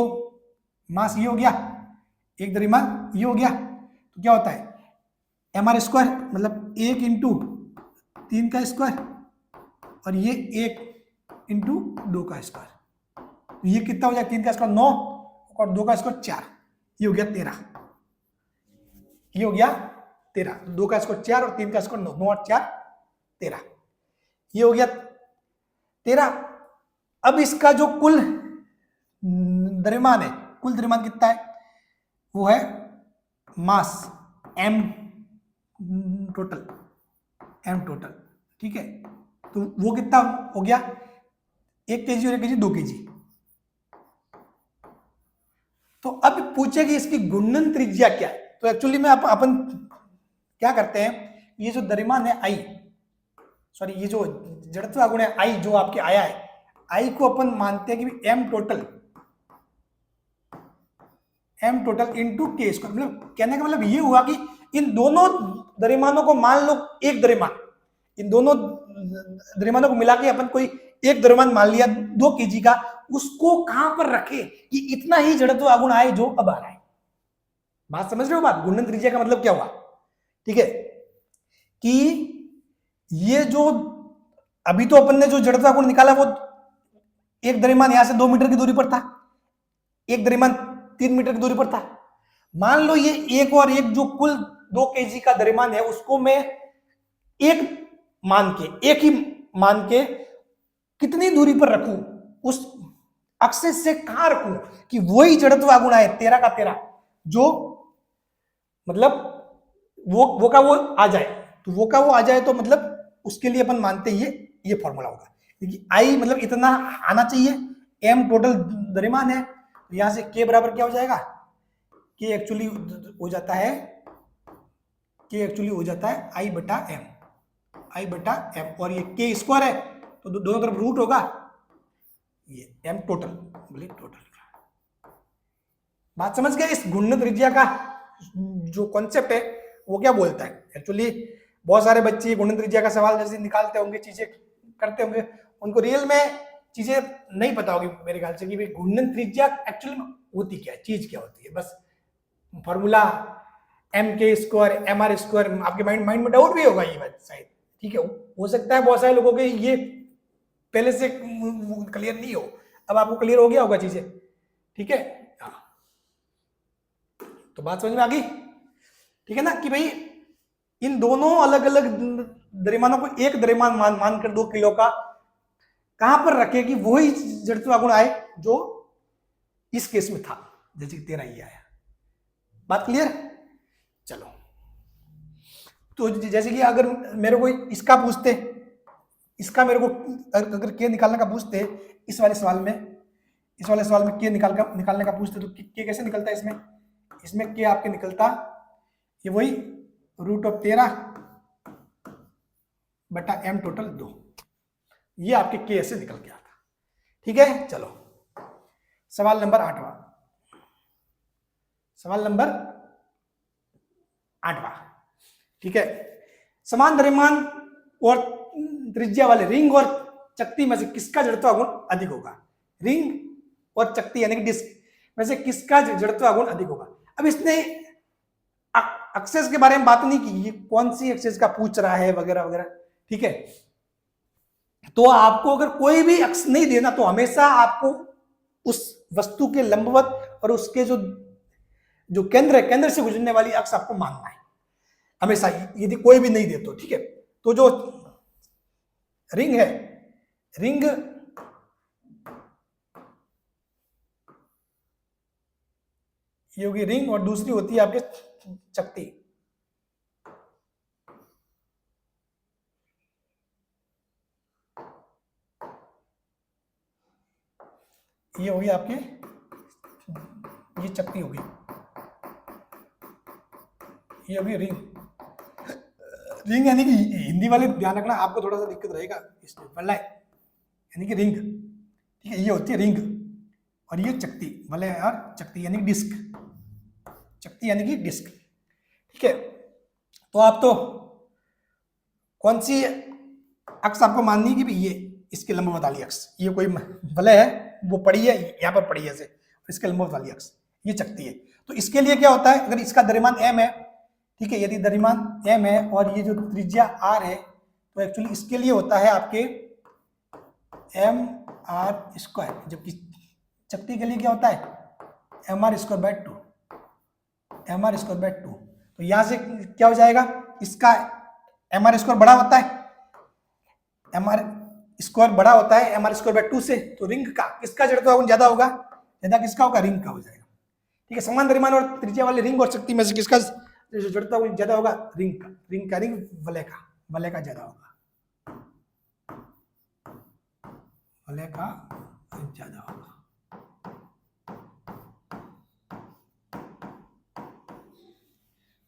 मास ये हो गया, एक द्रव्यमान ये हो गया, तो क्या होता है एम आर स्क्वायर, मतलब 1 इंटू 3 का स्क्वायर, और ये 1 इंटू 2 का स्क्वायर, तो ये कितना हो जाएगा 3 का स्क्वायर 9 और 2 का स्क्वायर 4, ये हो गया 13, ये हो गया 13, 2 का स्क्वायर 4 और 3 का स्क्वायर 9, 9 और 4 13, ये हो गया 13। अब इसका जो कुल द्रव्यमान है, कुल द्रव्यमान कितना है, वो है मास m टोटल, ठीक है, तो वो कितना हो गया 1 kg और 1 kg 2 kg। तो अब पूछे कि इसकी घूर्णन त्रिज्या क्या है, तो एक्चुअली में अपन क्या करते हैं, ये जो द्रव्यमान है आई, सॉरी ये जो जड़त्व आघूर्ण है आई जो आपके आया है, आई को अपन मानते हैं कि m टोटल इंटू के स्क्वायर, मतलब कहने का मतलब ये हुआ कि इन दोनों द्रव्यमानों को मान लो एक द्रव्यमान, इन दोनों द्रव्यमानों को मिला के अपन कोई एक द्रव्यमान मान लिया 2 kg का, उसको कहां पर रखे कि इतना ही जड़त्व आघूर्ण आए जो अब आ रहा है। बात समझ रहे हो, बात घूर्णन त्रिज्या का मतलब क्या हुआ, ठीक है, कि ये जो अभी तो अपन ने जो जड़त्व आघूर्ण निकाला वो एक द्रव्यमान यहां से 2 मीटर की दूरी पर था, एक द्रव्यमान 3 मीटर की दूरी पर था, मान लो ये एक और एक जो कुल 2 kg का द्रव्यमान है उसको मैं एक ही मान के कितनी दूरी पर रखूं, उस एक्सिस से कहां रखूं कि वही जड़त्व आघूर्ण आए 13 का 13, जो मतलब वो का वो आ जाए, तो वो का वो आ जाए, तो मतलब उसके लिए अपन मानते हैं ये फॉर्मूला होगा, क्योंकि आई मतलब इतना आना चाहिए, एम टोटल द्रव्यमान है, तो यहां से के बराबर क्या हो जाएगा, के एक्चुअली हो जाता है, के एक्चुअली हो जाता है आई बटा एम, और ये के स्क्वायर है तो दोनों तरफ रूट होगा, ये एम टोटल, बोले टोटल। बात समझ गए? इस घूर्णन त्रिज्या का जो कॉन्सेप्ट है वो क्या बोलता है? एक्चुअली बहुत सारे बच्चे घूर्णन त्रिज्या का सवाल जैसे निकालते होंगे, चीजें करते होंगे, उनको रियल में चीजें नहीं पता होगी मेरे ख्याल से कि भाई घूर्णन त्रिज्या एक्चुअली होती क्या है, चीज क्या होती है। बस फॉर्मूला m² mr², आपके माइंड में डाउट भी होगा ये बात शायद, ठीक है। हो सकता है बहुत सारे लोगों के ये पहले से क्लियर नहीं हो, अब आपको क्लियर हो गया होगा चीजें, ठीक है। तो बात समझ में आ गई, ठीक है ना, कि भाई इन दोनों अलग अलग द्रव्यमानों को एक द्रव्यमान मानकर 2 किलो का कहां पर रखे कि वही जड़त्व गुण आए जो इस केस में था, जैसे कि 13 ये आया। बात क्लियर? चलो, तो जैसे कि अगर मेरे को इसका पूछते, इसका मेरे को अगर के निकालने का पूछते इस वाले सवाल में, के निकालने का पूछते, तो के कैसे निकलता है इसमें के आपके निकलता ये वही √13 बटा m टोटल 2, ये आपके के ऐसे निकल के आता, ठीक है। चलो सवाल नंबर 8वां, ठीक है। समान द्रव्यमान और त्रिज्या वाले रिंग और चकती में से किसका जड़त्व गुण अधिक होगा? रिंग और चकती यानी कि डिस्क में से किसका जड़त्व गुण अधिक होगा? अब इसने एक्सेस के बारे में बात नहीं की, ये कौन सी एक्सेस का पूछ रहा है वगैरह वगैरह, ठीक है। तो आपको अगर कोई भी अक्ष नहीं देना तो हमेशा आपको उस वस्तु के लंबवत और उसके जो केंद्र है, केंद्र से गुजरने वाली अक्ष आपको मानना है हमेशा, यदि कोई भी नहीं दे तो, ठीक है। तो जो रिंग है, रिंग ये होगी रिंग और दूसरी होती है आपके चकती, ये होगी आपके, ये चकती होगी, ये होगी रिंग। रिंग यानी कि हिंदी वाले ध्यान रखना, आपको थोड़ा सा दिक्कत रहेगा इसमें, वल्लाह यानी कि रिंग, ठीक है, ये होती है रिंग और ये चकती, वल्लाह यार चकती यानी डिस्क, चकती यानी कि डिस्क, ठीक है। तो आप तो कौन सी अक्ष आपको माननी है कि भाई ये इसके लंबवत वाली अक्ष, ये कोई वलय है वो पड़ी है यहाँ पर पड़ी है ऐसे, इसके लंबवत वाली अक्ष ये चकती है। तो इसके लिए क्या होता है, अगर इसका द्रव्यमान m है, ठीक है, यदि द्रव्यमान m है और ये जो त्रिज्या r है, तो एक्चुअली इसके लिए होता है आपके mr², जबकि चकती के लिए क्या होता है mr²/2, mr²/2। तो यहां से क्या हो जाएगा, इसका mr² बड़ा होता है, mr² बड़ा होता है mr²/2 से, तो रिंग का किसका जड़त्व गुण ज्यादा होगा, ज्यादा किसका होगा, रिंग का हो जाएगा, ठीक है। समान द्रव्यमान और त्रिज्या वाले रिंग और शक्ति में से किसका जड़त्व गुण ज्यादा होगा, रिंग का, रिंग वलय का ज्यादा होगा, वलय का ज्यादा होगा,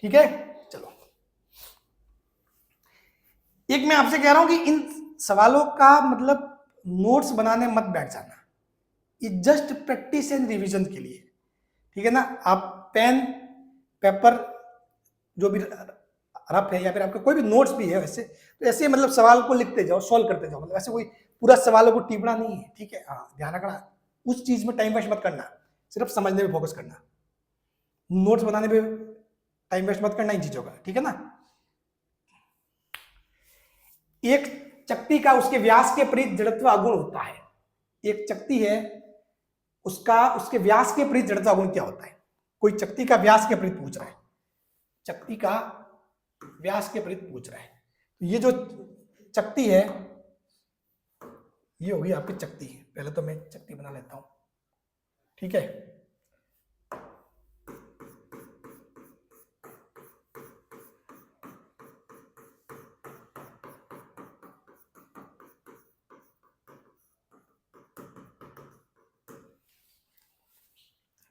ठीक है। चलो, एक मैं आपसे कह रहा हूं कि इन सवालों का मतलब नोट्स बनाने मत बैठ जाना, ये जस्ट प्रैक्टिस एंड रिवीजन के लिए, ठीक है ना। आप पेन पेपर जो भी रफ है या फिर आपका कोई भी नोट्स भी है वैसे, तो ऐसे मतलब सवाल को लिखते जाओ, सॉल्व करते जाओ, मतलब ऐसे कोई पूरा सवालों को टिपना नहीं है, ठीक है। हाँ, ध्यान रखना, उस चीज में टाइम वेस्ट मत करना, सिर्फ समझने में फोकस करना, नोट्स बनाने पे टाइम वेस्ट मत करना इन चीजों का, ठीक है ना। एक चकती का उसके व्यास के परित जड़त्व आगुण होता है, एक चकती है उसके व्यास के परित जड़त्व आगुण क्या होता है, कोई चकती का व्यास के परित पूछ रहा है, चकती का व्यास के परित पूछ रहा है, तो ये जो चकती है ये होगी आपकी चकती, पहले तो मैं चकती बना लेता हूं, ठीक है।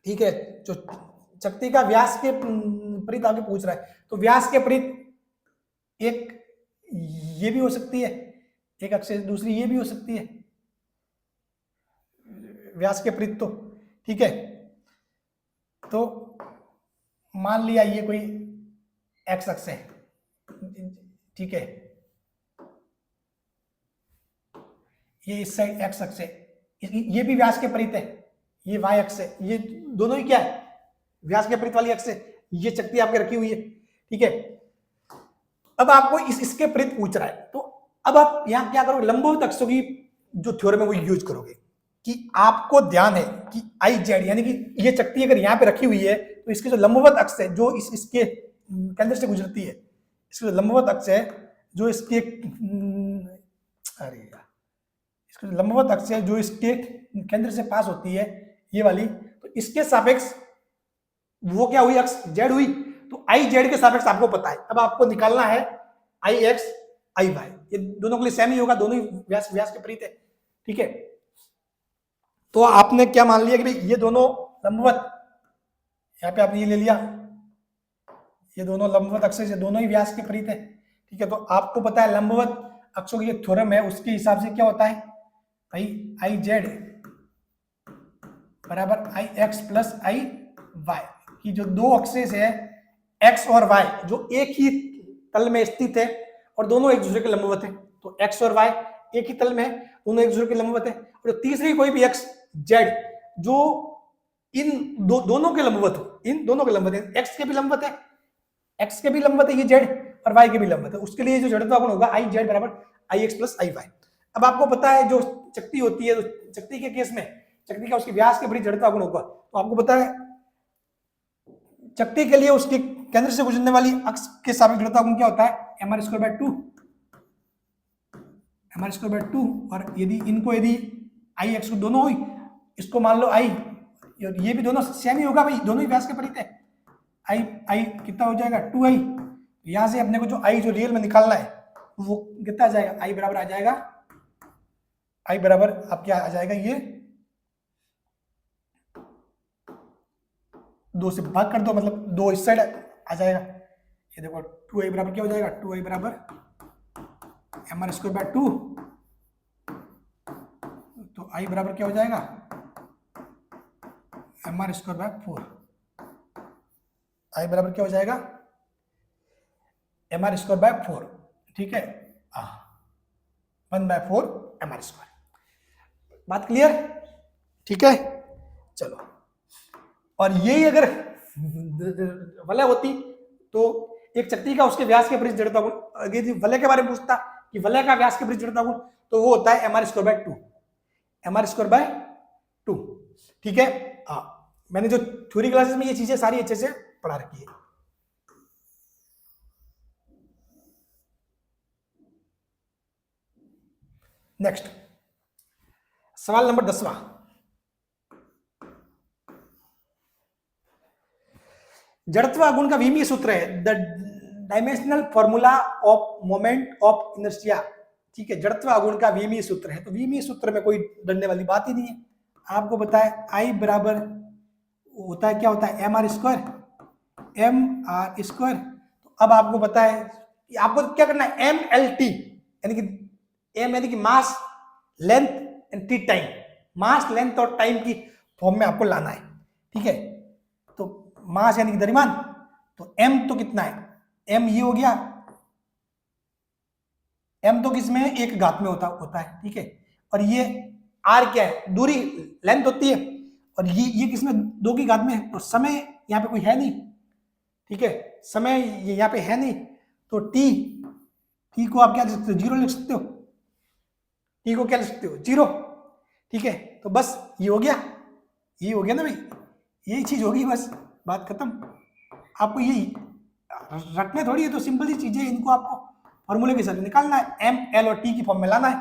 ठीक है, जो चकती का व्यास के परित आगे पूछ रहा है, तो व्यास के परित एक ये भी हो सकती है, एक अक्ष दूसरी ये भी हो सकती है, व्यास के परित तो, ठीक है। तो मान लिया ये कोई एक्स अक्ष है, ठीक है, ये इस साइड एक्स अक्ष है, ये भी व्यास के परित है, ये वाई अक्ष है, ये दोनों ही क्या है, व्यास के परित वाली अक्ष है, ये चक्ति आपके रखी हुई है, ठीक है। अब आपको इसके परित पूछ रहा है, तो अब आप यहां क्या करोगे, लंबवत अक्षों की जो थ्योरम है वो यूज करोगे कि आपको ध्यान है कि आई जेड यानी कि ये चक्ति अगर यहाँ पे रखी हुई है तो इसके जो लंबवत अक्ष है जो इसके केंद्र से गुजरती है, इसके जो लंबवत अक्ष है जो इसके अरे यार इसके जो लंबवत अक्ष है जो इसके केंद्र से पास होती है ये वाली, तो इसके सापेक्ष वो क्या हुई, अक्ष जेड हुई, तो आई जेड के सापेक्ष आपको पता है। अब आपको निकालना है आई एक्स आई वाई, ये दोनों के लिए सेम ही होगा, दोनों ही व्यास के परित है, ठीक है। तो आपने क्या मान लिया कि भाई ये दोनों लंबवत, यहाँ पे आपने ये ले लिया, ये दोनों लंबवत अक्ष से दोनों ही व्यास के परित है, ठीक है। तो आपको पता है लंबवत अक्षों की जो थ्योरम है उसके हिसाब से क्या होता है भाई, आई जेड बराबर आई एक्स प्लस आई वाई की जो दो अक्षेस है एक्स और वाई जो एक ही तल में स्थित है और दोनों एक दूसरे के लंबवत है, तो एक्स और वाई एक ही तल में है, दोनों एक दूसरे के लंबवत है, और तीसरी कोई भी एक्स जेड जो इन दोनों के लंबवत हो, इन दोनों के लंबवत है, एक्स के भी लंबवत है, एक्स के भी लंबवत है ये जेड और वाई के भी लंबवत है, उसके लिए जो जड़त्व गुण होगा आई जेड बराबर आई एक्स प्लस आई वाई। अब आपको पता है जो चक्ति होती है, तो चक्ति के केस में चक्ति का उसके व्यास के बड़ी जड़त्व गुण होगा, तो आपको पता है चक्ति के लिए उसके केंद्र से गुजरने वाली अक्ष के सापेक्ष जड़त्व गुण क्या होता है, M R square by 2, M R square by 2, और यदि इनको यदि आई एक्स दोनों हुई, इसको मान लो आई, ये भी दोनों सेम ही होगा भाई, दोनों ही व्यास के परित है, आई आई कितना हो जाएगा 2i, यहां से अपने को जो आई जो रियल में निकालना है वो कितना आ जाएगा, आई बराबर आ जाएगा, आई बराबर आप क्या आ जाएगा, ये 2 से भाग कर दो, मतलब 2 इस साइड आ जाएगा, ये देखो 2i बराबर क्या हो जाएगा, 2i बराबर एम आर स्क्वायर बाय 2, तो आई बराबर क्या हो जाएगा एम आर स्क्वायर बाय 4, आई बराबर क्या हो जाएगा एम आर स्क्वायर बाय 4, ठीक है, 1/4 एम आर स्क्वायर। बात क्लियर, ठीक है, चलो। और यही अगर वलय होती तो एक चक्ति का उसके व्यास के परित जड़त्व गुण, यदि वलय के बारे में पूछता कि वलय का व्यास के परित जड़त्व गुण, तो वो होता है M R square by 2, M R square by 2, ठीक है। मैंने जो थ्योरी क्लासेस में ये चीजें सारी अच्छे से पढ़ा रखी है। नेक्स्ट सवाल नंबर 10वां, जड़त्व गुण का विमीय सूत्र है the dimensional formula of moment of inertia, ठीक है, जड़त्व गुण का विमीय सूत्र है, तो विमीय सूत्र में कोई डरने वाली बात ही नहीं है। आपको बताए आई बराबर होता है क्या होता है एम आर स्क्वायर, तो अब आपको पता है कि आपको क्या करना है एम एल टी यानी कि एम यानी कि मास length and T time, mass length और टाइम की फॉर्म में आपको लाना है, ठीक है। तो मास यानी कि द्रव्यमान, तो एम तो कितना है, एम ये हो गया, एम तो किसमें है एक घात में होता है, ठीक है, और ये आर क्या है दूरी लेंथ होती है, और ये किसमें 2 की घात में है, और समय यहाँ पे कोई है नहीं, ठीक है, समय यहाँ पे है नहीं, तो टी को आप क्या लिख सकते हो 0 लिख सकते हो, टी को क्या लिख सकते हो 0, ठीक है। तो बस ये हो गया ना भाई, यही चीज होगी, बस बात खत्म। आपको यही रटने थोड़ी है, तो सिंपल सी चीजें, इनको आपको फॉर्मूले के साथ निकालना है, एम एल और टी की फॉर्म में लाना है।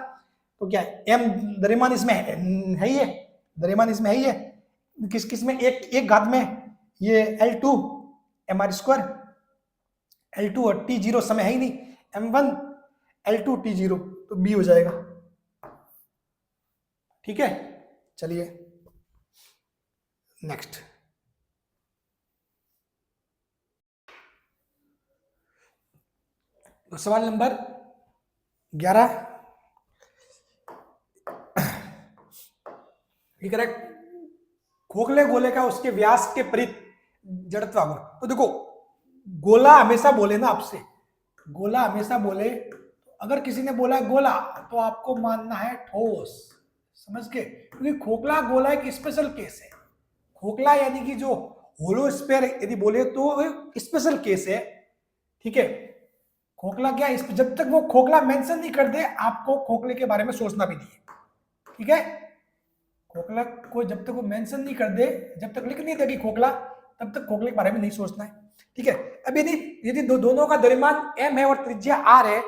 तो क्या है एम द्रव्यमान इसमें है ही है, द्रव्यमान इसमें है ही है, किस में एक घात में ये L2 M R square, L2 और T0 समय है ही नहीं, M1 L2 T0, तो B हो जाएगा, ठीक है। चलिए नेक्स्ट तो सवाल नंबर 11, करेक्ट, खोखले गोले का उसके व्यास के परित जड़त्व आगुण। तो देखो गोला हमेशा बोले ना आपसे, गोला हमेशा बोले, अगर किसी ने बोला गोला तो आपको मानना है ठोस, समझ के, क्योंकि खोखला गोला एक स्पेशल केस है। खोखला यानी कि जो होलो स्फीयर यदि बोले तो स्पेशल केस है, ठीक है। खोखला क्या, जब तक वो खोखला मेंशन नहीं कर दे आपको खोखले के बारे में सोचना भी नहीं है, ठीक है। खोखला को जब तक वो मेंशन नहीं कर दे, जब तक लिख नहीं दे कि खोखला, तब तक खोखले के बारे में नहीं सोचना है, ठीक है। अब यदि यदि दोनों का द्रव्यमान m है और त्रिज्या r है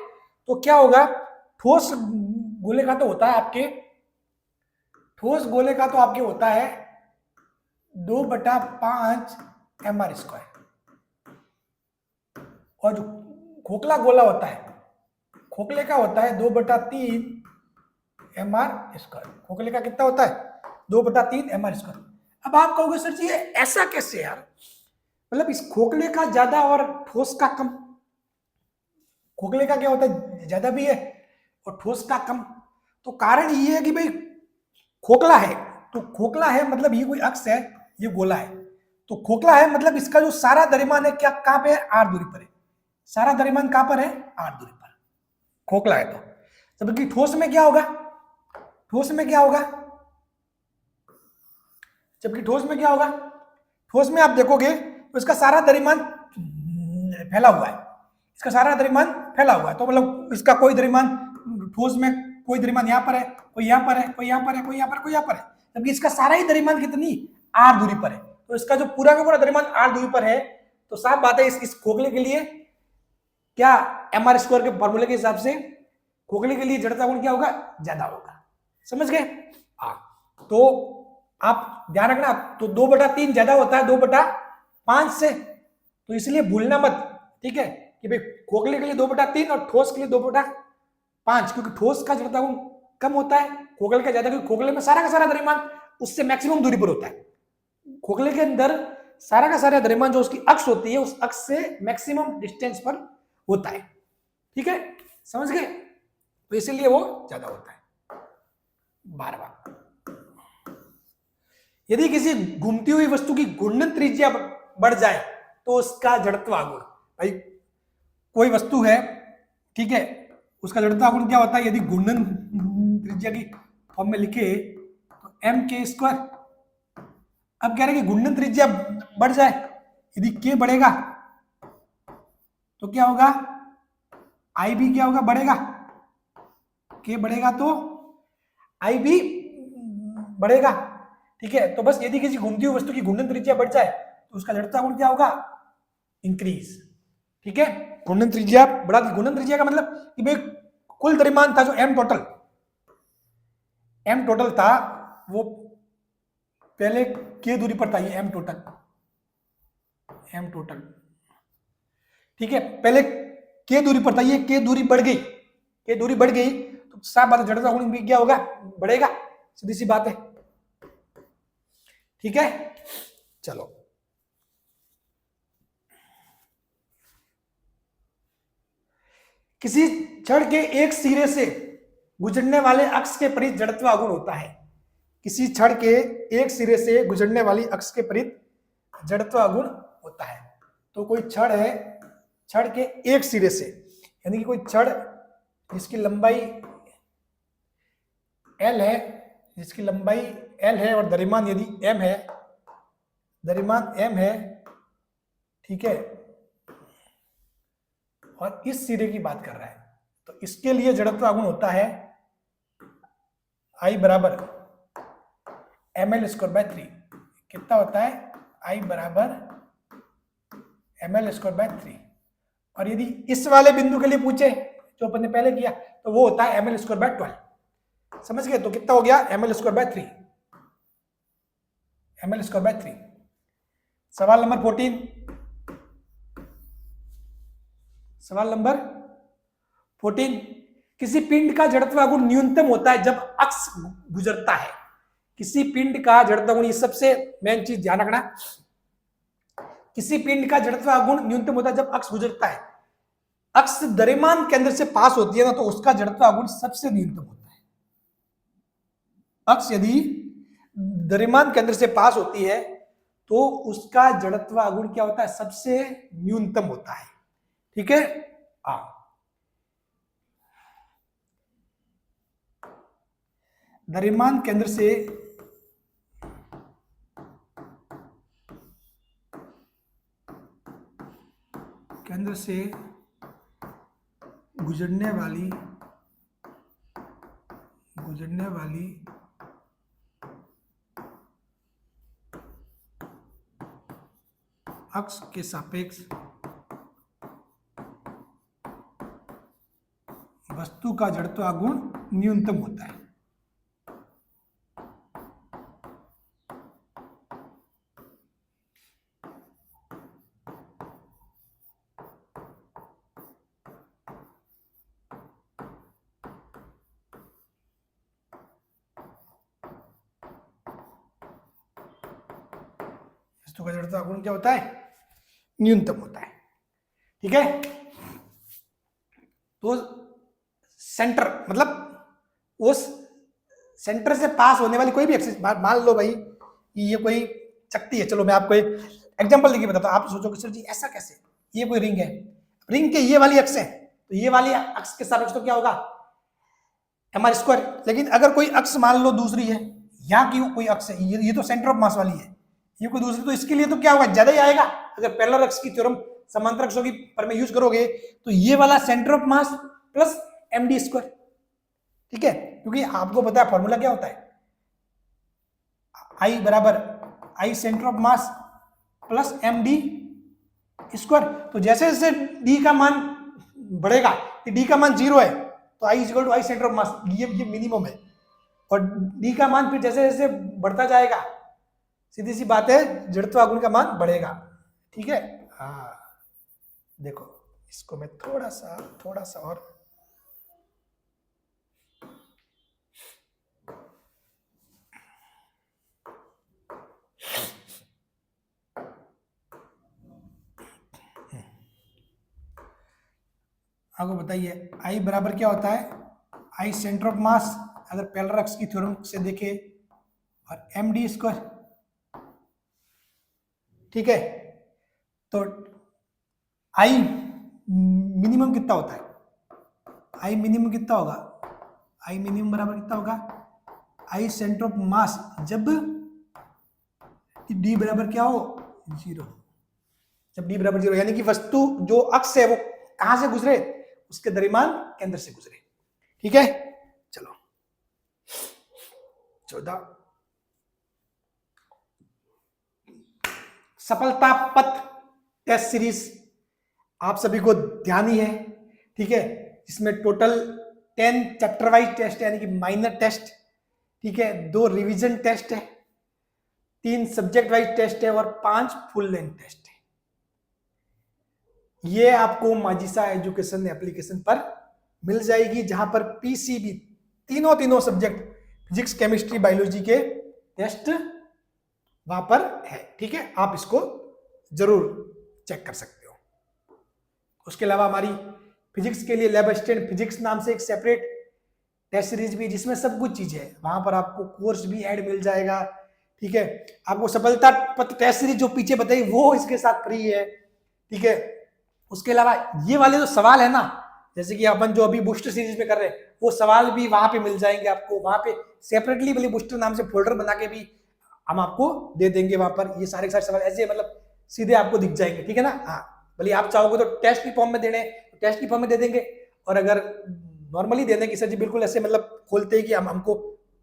तो क्या होगा, ठोस गोले का तो होता है आपके, ठोस गोले का तो आपके होता है 2/5 mr², और जो खोखला गोला होता है, खोखले का होता है 2/3 mr²। खोखले का कितना होता है, 2/3 mr²। अब आप कहोगे सर जी ये ऐसा कैसे यार, मतलब इस खोखले का ज्यादा और ठोस का कम। खोखले का क्या होता है, ज्यादा भी है और ठोस का कम। तो कारण ये है कि भाई खोखला है, तो खोखला है मतलब ये कोई अक्ष है, ये गोला है, तो खोखला है मतलब इसका जो सारा द्रव्यमान है क्या कहां पे है, r दूरी पर है। सारा द्रव्यमान कहां पर है, r दूरी पर, खोखला है तो। जबकि ठोस में क्या होगा, ठोस में क्या होगा, जबकि ठोस में क्या होगा, ठोस में आप देखोगे तो इसका सारा द्रव्यमान फैला हुआ है, इसका सारा द्रव्यमान फैला हुआ है, तो मतलब इसका कोई द्रव्यमान, ठोस में कोई द्रव्यमान यहाँ पर है, कोई यहाँ पर है, कोई यहाँ पर है, कोई यहाँ पर, कोई यहाँ पर है, जबकि इसका सारा ही द्रव्यमान कितनी, r दूरी पर है। तो इसका जो पूरा का पूरा द्रव्यमान r दूरी पर है, तो साफ बात है इस खोखले के लिए क्या, mr² के फॉर्मूले के हिसाब से खोखले के लिए जड़ता गुण क्या होगा, ज्यादा होगा, समझ गए। हाँ, तो आप ध्यान रखना, तो 2/3 ज्यादा होता है 2/5 से, तो इसलिए भूलना मत, ठीक है, कि भाई खोखले के लिए 2/3 और ठोस के लिए 2/5, क्योंकि ठोस का जड़ता गुण कम होता है, खोखले का ज्यादा, क्योंकि खोखले में सारा का सारा द्रव्यमान उससे मैक्सिमम दूरी पर होता है। खोखले के अंदर सारा का सारा द्रव्यमान जो उसकी अक्ष होती है, उस अक्ष से मैक्सिमम डिस्टेंस पर होता है, ठीक है, समझ गए, तो इसीलिए वो ज्यादा होता है। 12वां, यदि किसी घूमती हुई वस्तु की घूर्णन त्रिज्या बढ़ जाए तो उसका जड़त्व आघूर्ण। भाई कोई वस्तु है, ठीक है, उसका जड़त्व आघूर्ण क्या होता है, यदि घूर्णन त्रिज्या की फॉर्म में लिखे तो m² अब कह रहे हैं कि घूर्णन त्रिज्या बढ़ जाए, यदि k बढ़ेगा तो क्या होगा, I भी क्या होगा, बढ़ेगा, k बढ़ेगा तो I भी बढ़ेगा, ठीक है। तो बस यदि किसी घूमती हुई वस्तु की घूर्णन त्रिज्या बढ़ जाए तो उसका जड़ता गुण क्या होगा, इंक्रीज, ठीक है। घूर्णन त्रिज्या बढ़ा, घूर्णन त्रिज्या का मतलब कि भाई कुल द्रव्यमान था जो m टोटल था, वो पहले k दूरी पर था, ये m टोटल, ठीक है, पहले k दूरी पर था, ये k दूरी बढ़ गई, तो साफ बात है जड़ता गुण भी क्या होगा, बढ़ेगा, सीधी सी बात है, ठीक है। चलो किसी छड़ के एक सिरे से गुजरने वाले अक्ष के परित जड़त्व आघूर्ण होता है। किसी छड़ के एक सिरे से गुजरने वाली अक्ष के परित जड़त्व आघूर्ण होता है। तो कोई छड़ है, छड़ के एक सिरे से, यानी कि कोई छड़ जिसकी लंबाई L है, जिसकी लंबाई L है और द्रव्यमान यदि m है, द्रव्यमान m है, ठीक है, और इस सिरे की बात कर रहा है, तो इसके लिए जड़त्व आघूर्ण होता है I बराबर ml²/3। कितना होता है, I बराबर ml²/3। और यदि इस वाले बिंदु के लिए पूछे जो अपन ने पहले किया तो वो होता है ml²/12। समझ गए, तो कितना हो गया, ml²/3, ml²/3। सवाल नंबर 14, सवाल नंबर 14, किसी पिंड का जड़त्व आघूर्ण न्यूनतम होता है जब अक्ष गुजरता है। किसी पिंड का जड़त्व आघूर्ण, ये सबसे मेन चीज ध्यान रखना, किसी पिंड का जड़त्व आघूर्ण न्यूनतम होता है जब अक्ष गुजरता है। अक्ष द्रव्यमान केंद्र से पास होती है ना, तो उसका जड़त्व आघूर्ण सबसे न्यूनतम होता है। अक्ष यदि द्रव्यमान केंद्र से पास होती है तो उसका जड़त्व आघूर्ण क्या होता है, सबसे न्यूनतम होता है। ठीक है, द्रव्यमान केंद्र से गुजरने वाली अक्ष के सापेक्ष वस्तु का जड़त्व आघूर्ण न्यूनतम होता है। वस्तु का जड़त्व आघूर्ण क्या होता है, न्यूनतम होता है। ठीक है, तो सेंटर मतलब उस सेंटर से पास होने वाली कोई भी एक्सिस, मान लो भाई ये कोई चकती है, चलो मैं आपको एक एग्जांपल देके बताता हूं। आप सोचो कि सर जी ऐसा कैसे, ये कोई रिंग है, रिंग के ये वाली अक्ष है, तो ये वाली अक्ष के सापेक्ष तो क्या होगा, mr स्क्वायर। लेकिन अगर कोई अक्ष मान लो दूसरी है, यहाँ की कोई अक्ष है, ये तो सेंटर ऑफ मास वाली है, ये कोई दूसरी, तो इसके लिए तो क्या होगा, ज्यादा ही आएगा। अगर पैरेलल अक्ष की थ्योरम समांतर अक्षों की पर में यूज करोगे तो ये वाला centre of mass plus md square. ठीक है, क्योंकि आपको पता है फॉर्मूला क्या होता है, I बराबर I centre of mass plus md square. तो जैसे जैसे d का मान बढ़ेगा, d का मान 0 है तो I equal to I centre of mass, ये मिनिमम है, और d का मान फिर जैसे जैसे बढ़ता जाएगा, सीधी सी बात है, जड़त्व आघूर्ण का मान बढ़ेगा। ठीक है, हाँ देखो इसको मैं थोड़ा सा और आपको बताइए, आई बराबर क्या होता है, आई सेंटर ऑफ मास अगर पैरेलल अक्ष की थ्योरम से देखे, और md स्क्वायर। ठीक है, तो आई मिनिमम कितना होता है, आई मिनिमम कितना होगा, आई मिनिमम बराबर कितना होगा, आई सेंटर ऑफ मास जब d बराबर क्या हो, 0। जब d बराबर 0 यानी कि वस्तु जो अक्ष है वो कहां से गुजरे, उसके द्रव्यमान केंद्र से गुजरे। ठीक है, चलो 14 सफलता पथ टेस्ट सीरीज आप सभी को ध्यान ही है। ठीक है, इसमें टोटल 10 चैप्टर वाइज टेस्ट यानी कि माइनर टेस्ट, ठीक है, 2 रिवीजन टेस्ट है, 3 सब्जेक्ट वाइज टेस्ट है, और 5 फुल लेंथ टेस्ट है। ये आपको माजिसा एजुकेशन एप्लीकेशन पर मिल जाएगी, जहां पर पीसीबी तीनों सब्जेक्ट फिजिक्स केमिस्ट्री बायोलॉजी के टेस्ट वहां पर है। ठीक है, आप इसको जरूर चेक कर सकते हो। उसके अलावा हमारी फिजिक्स के लिए लैब असिस्टेंट फिजिक्स नाम से एक सेपरेट टेस्ट सीरीज भी, जिसमें सब कुछ चीजें है, वहां पर आपको कोर्स भी ऐड मिल जाएगा। ठीक है, आपको सफलता पथ टेस्ट सीरीज जो पीछे बताई वो इसके साथ फ्री है। ठीक है, उसके अलावा ये वाले जो सवाल है ना, जैसे कि अपन जो अभी बूस्टर सीरीज में कर रहे हैं, वो सवाल भी वहां पे मिल जाएंगे आपको, वहां पे सेपरेटली भले बूस्टर नाम से फोल्डर बना के भी हम आपको दे देंगे। वहां पर ये सारे सवाल ऐसे मतलब सीधे आपको दिख जाएंगे। ठीक है ना, हाँ, भले आप चाहोगे तो टेस्ट की फॉर्म में देने, टेस्ट की फॉर्म में दे देंगे, और अगर नॉर्मली दे दें कि सर जी बिल्कुल ऐसे मतलब खोलते ही कि हम हमको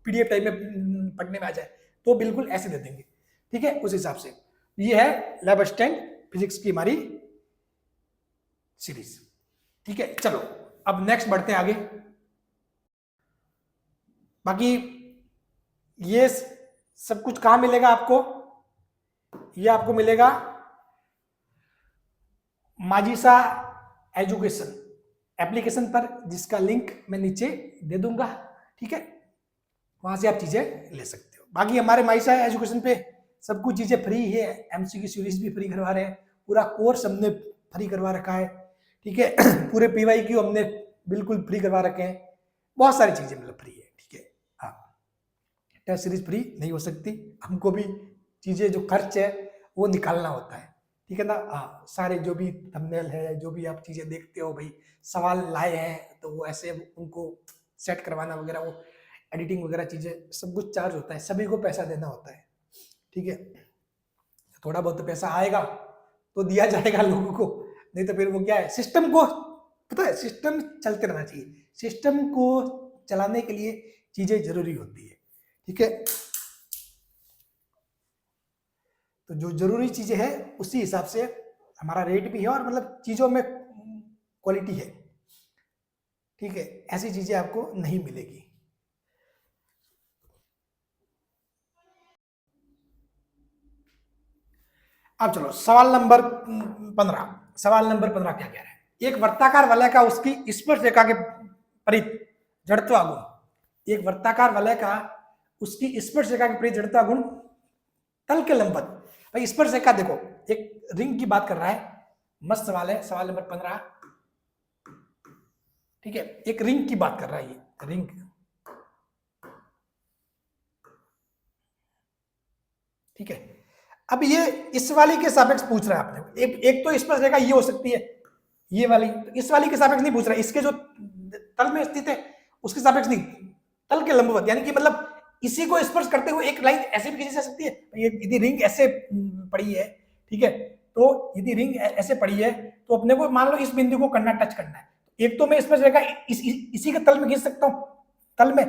पीडीएफ टाइप में पढ़ने में आ जाए, तो बिल्कुल ऐसे दे देंगे। ठीक है, उस हिसाब से ये है लैब असिस्टेंट फिजिक्स की हमारी सीरीज। ठीक है, चलो अब नेक्स्ट बढ़ते हैं आगे। बाकी ये सब कुछ कहां मिलेगा आपको, ये आपको मिलेगा माजिसा एजुकेशन एप्लीकेशन पर, जिसका लिंक मैं नीचे दे दूंगा। ठीक है, वहां से आप चीजें ले सकते हो। बाकी हमारे माजिसा एजुकेशन पे सब कुछ चीजें फ्री है, एमसीक्यू सीरीज भी फ्री करवा रहे हैं, पूरा कोर्स हमने फ्री करवा रखा है। ठीक है, पूरे पीवाईक्यू हमने बिल्कुल फ्री करवा रखे हैं, बहुत सारी चीजें मतलब फ्री है। ठीक है, हाँ, टेस्ट सीरीज फ्री नहीं हो सकती, हमको भी चीजें जो खर्च है वो निकालना होता है, ठीक है ना। हाँ, सारे जो भी थंबनेल है, जो भी आप चीजें देखते हो भाई, सवाल लाए हैं तो वो ऐसे उनको सेट करवाना वगैरह, वो एडिटिंग वगैरह चीजें सब कुछ चार्ज होता है, सभी को पैसा देना होता है, ठीक है। थोड़ा बहुत तो पैसा आएगा तो दिया जाएगा लोगों को, नहीं तो फिर वो क्या है, सिस्टम को पता है, सिस्टम चलते रहना चाहिए, सिस्टम को चलाने के लिए चीजें जरूरी होती है, ठीक है। तो जो जरूरी चीजें हैं उसी हिसाब से हमारा रेट भी है, और मतलब चीजों में क्वालिटी है, ठीक है। ऐसी चीजें आपको नहीं मिलेगी। अब चलो सवाल नंबर 15। सवाल नंबर 15 क्या कह रहा है, एक वर्ताकार वलय का उसकी स्पर्श रेखा के परित जड़त्व गुण, एक वर्ताकार वलय का उसकी स्पर्श रेखा के परित जड़त्व गुण तल के लंबवत। भाई स्पर्श रेखा देखो, एक रिंग की बात कर रहा है, मस्त सवाल है, सवाल नंबर 15, ठीक है। एक रिंग की बात कर रहा है, ये रिंग, ठीक है। अब ये इस वाली के सापेक्ष पूछ रहा है आपने, एक तो स्पर्श रेखा ये हो सकती है, ये वाली, तो इस वाली के सापेक्ष नहीं पूछ रहा है, इसके जो तल में स्थित है उसके सापेक्ष नहीं, तल के लंबवत, यानी कि मतलब इसी को स्पर्श करते हुए एक लाइन ऐसे भी खींची जा सकती है। यदि रिंग ऐसे पड़ी है, ठीक है, तो यदि रिंग ऐसे पड़ी है तो अपने को मान लो इस बिंदु को करना, टच करना है, एक तो मैं स्पर्श रेखा इसी के तल में खींच सकता हूं, तल में,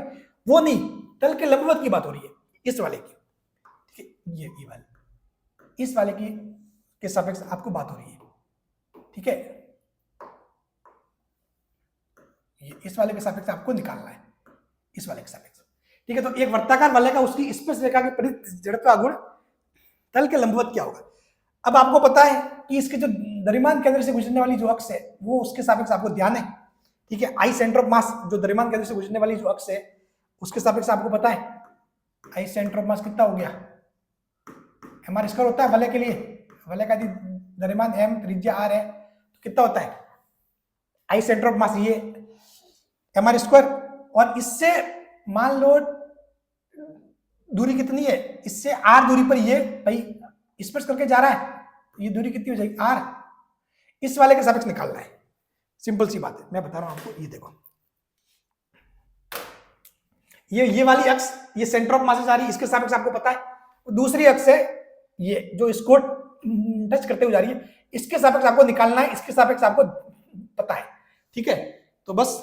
वो नहीं, तल के लंबवत की बात हो रही है, इस वाले की, ठीक है, ये वाले, इस वाले की के सापेक्ष आपको बात हो रही है, ठीक है। ये इस वाले के सापेक्ष आपको निकालना है, इस वाले के सापेक्ष, ठीक है। तो एक वर्ताकार वलय का उसकी स्पर्श रेखा के परित जड़त्व गुण तल के लंबवत क्या होगा। अब आपको पता है कि इसके जो द्रव्यमान केंद्र से गुजरने वाली जो अक्ष है वो उसके सापेक्ष आपको ध्यान है, ठीक है। आई सेंटर ऑफ मास, जो द्रव्यमान केंद्र से गुजरने वाली जो अक्ष है उसके सापेक्ष आपको पता है आई सेंटर ऑफ मास कितना हो गया, एम स्क्वायर होता है वलय के लिए, वलय का द्रव्यमान एम, त्रिज्या आर है, तो कितना होता है आई सेंटर ऑफ मास, ये एम स्क्वायर, और इससे मान लो दूरी कितनी है, इससे आर दूरी पर ये भाई स्पर्श करके जा रहा है, ये दूरी कितनी हो जाएगी आर, इस वाले के सापेक्ष निकालना है, सिंपल सी बात है, मैं बता रहा हूं आपको। ये देखो, ये वाली अक्ष, ये सेंटर ऑफ मास आ रही है, इसके सापेक्ष आपको पता है, दूसरी अक्ष है ये जो इसको टच करते हुए जा रही है, इसके सापेक्ष आपको निकालना है, इसके सापेक्ष आपको पता है, ठीक है। तो बस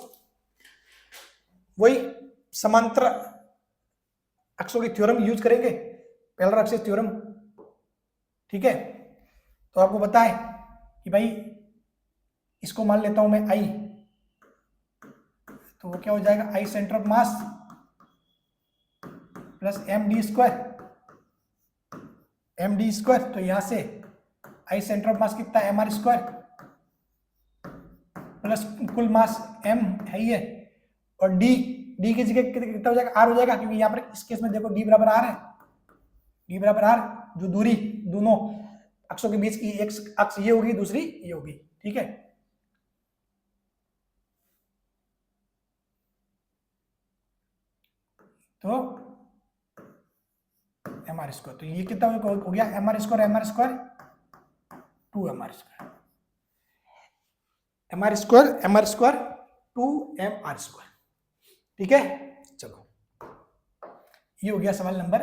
वही समांतर अक्षों की थ्योरम यूज करेंगे, पेलर एक्सिस थ्योरम, ठीक है। तो आपको पता है कि भाई इसको मान लेता हूं मैं आई, तो वो क्या हो जाएगा I centre of mass plus M D square, M D square, तो यहां से आई सेंटर ऑफ मास कितना एम आर स्क्वायर प्लस कुल मास एम है ही है, और डी, डी की जगह कितना हो जाएगा आर हो जाएगा, क्योंकि यहाँ पर इस केस में देखो डी बराबर आर है, डी बराबर आर, जो दूरी दोनों अक्षों के बीच की एक अक्ष ये होगी, दूसरी ये होगी, ठीक है। तो एम आर स्क्वायर, तो ये कितना हो गया M R square, M R square 2 M R square, M R square, M R square 2 M R square, ठीक है। चलो ये हो गया सवाल नंबर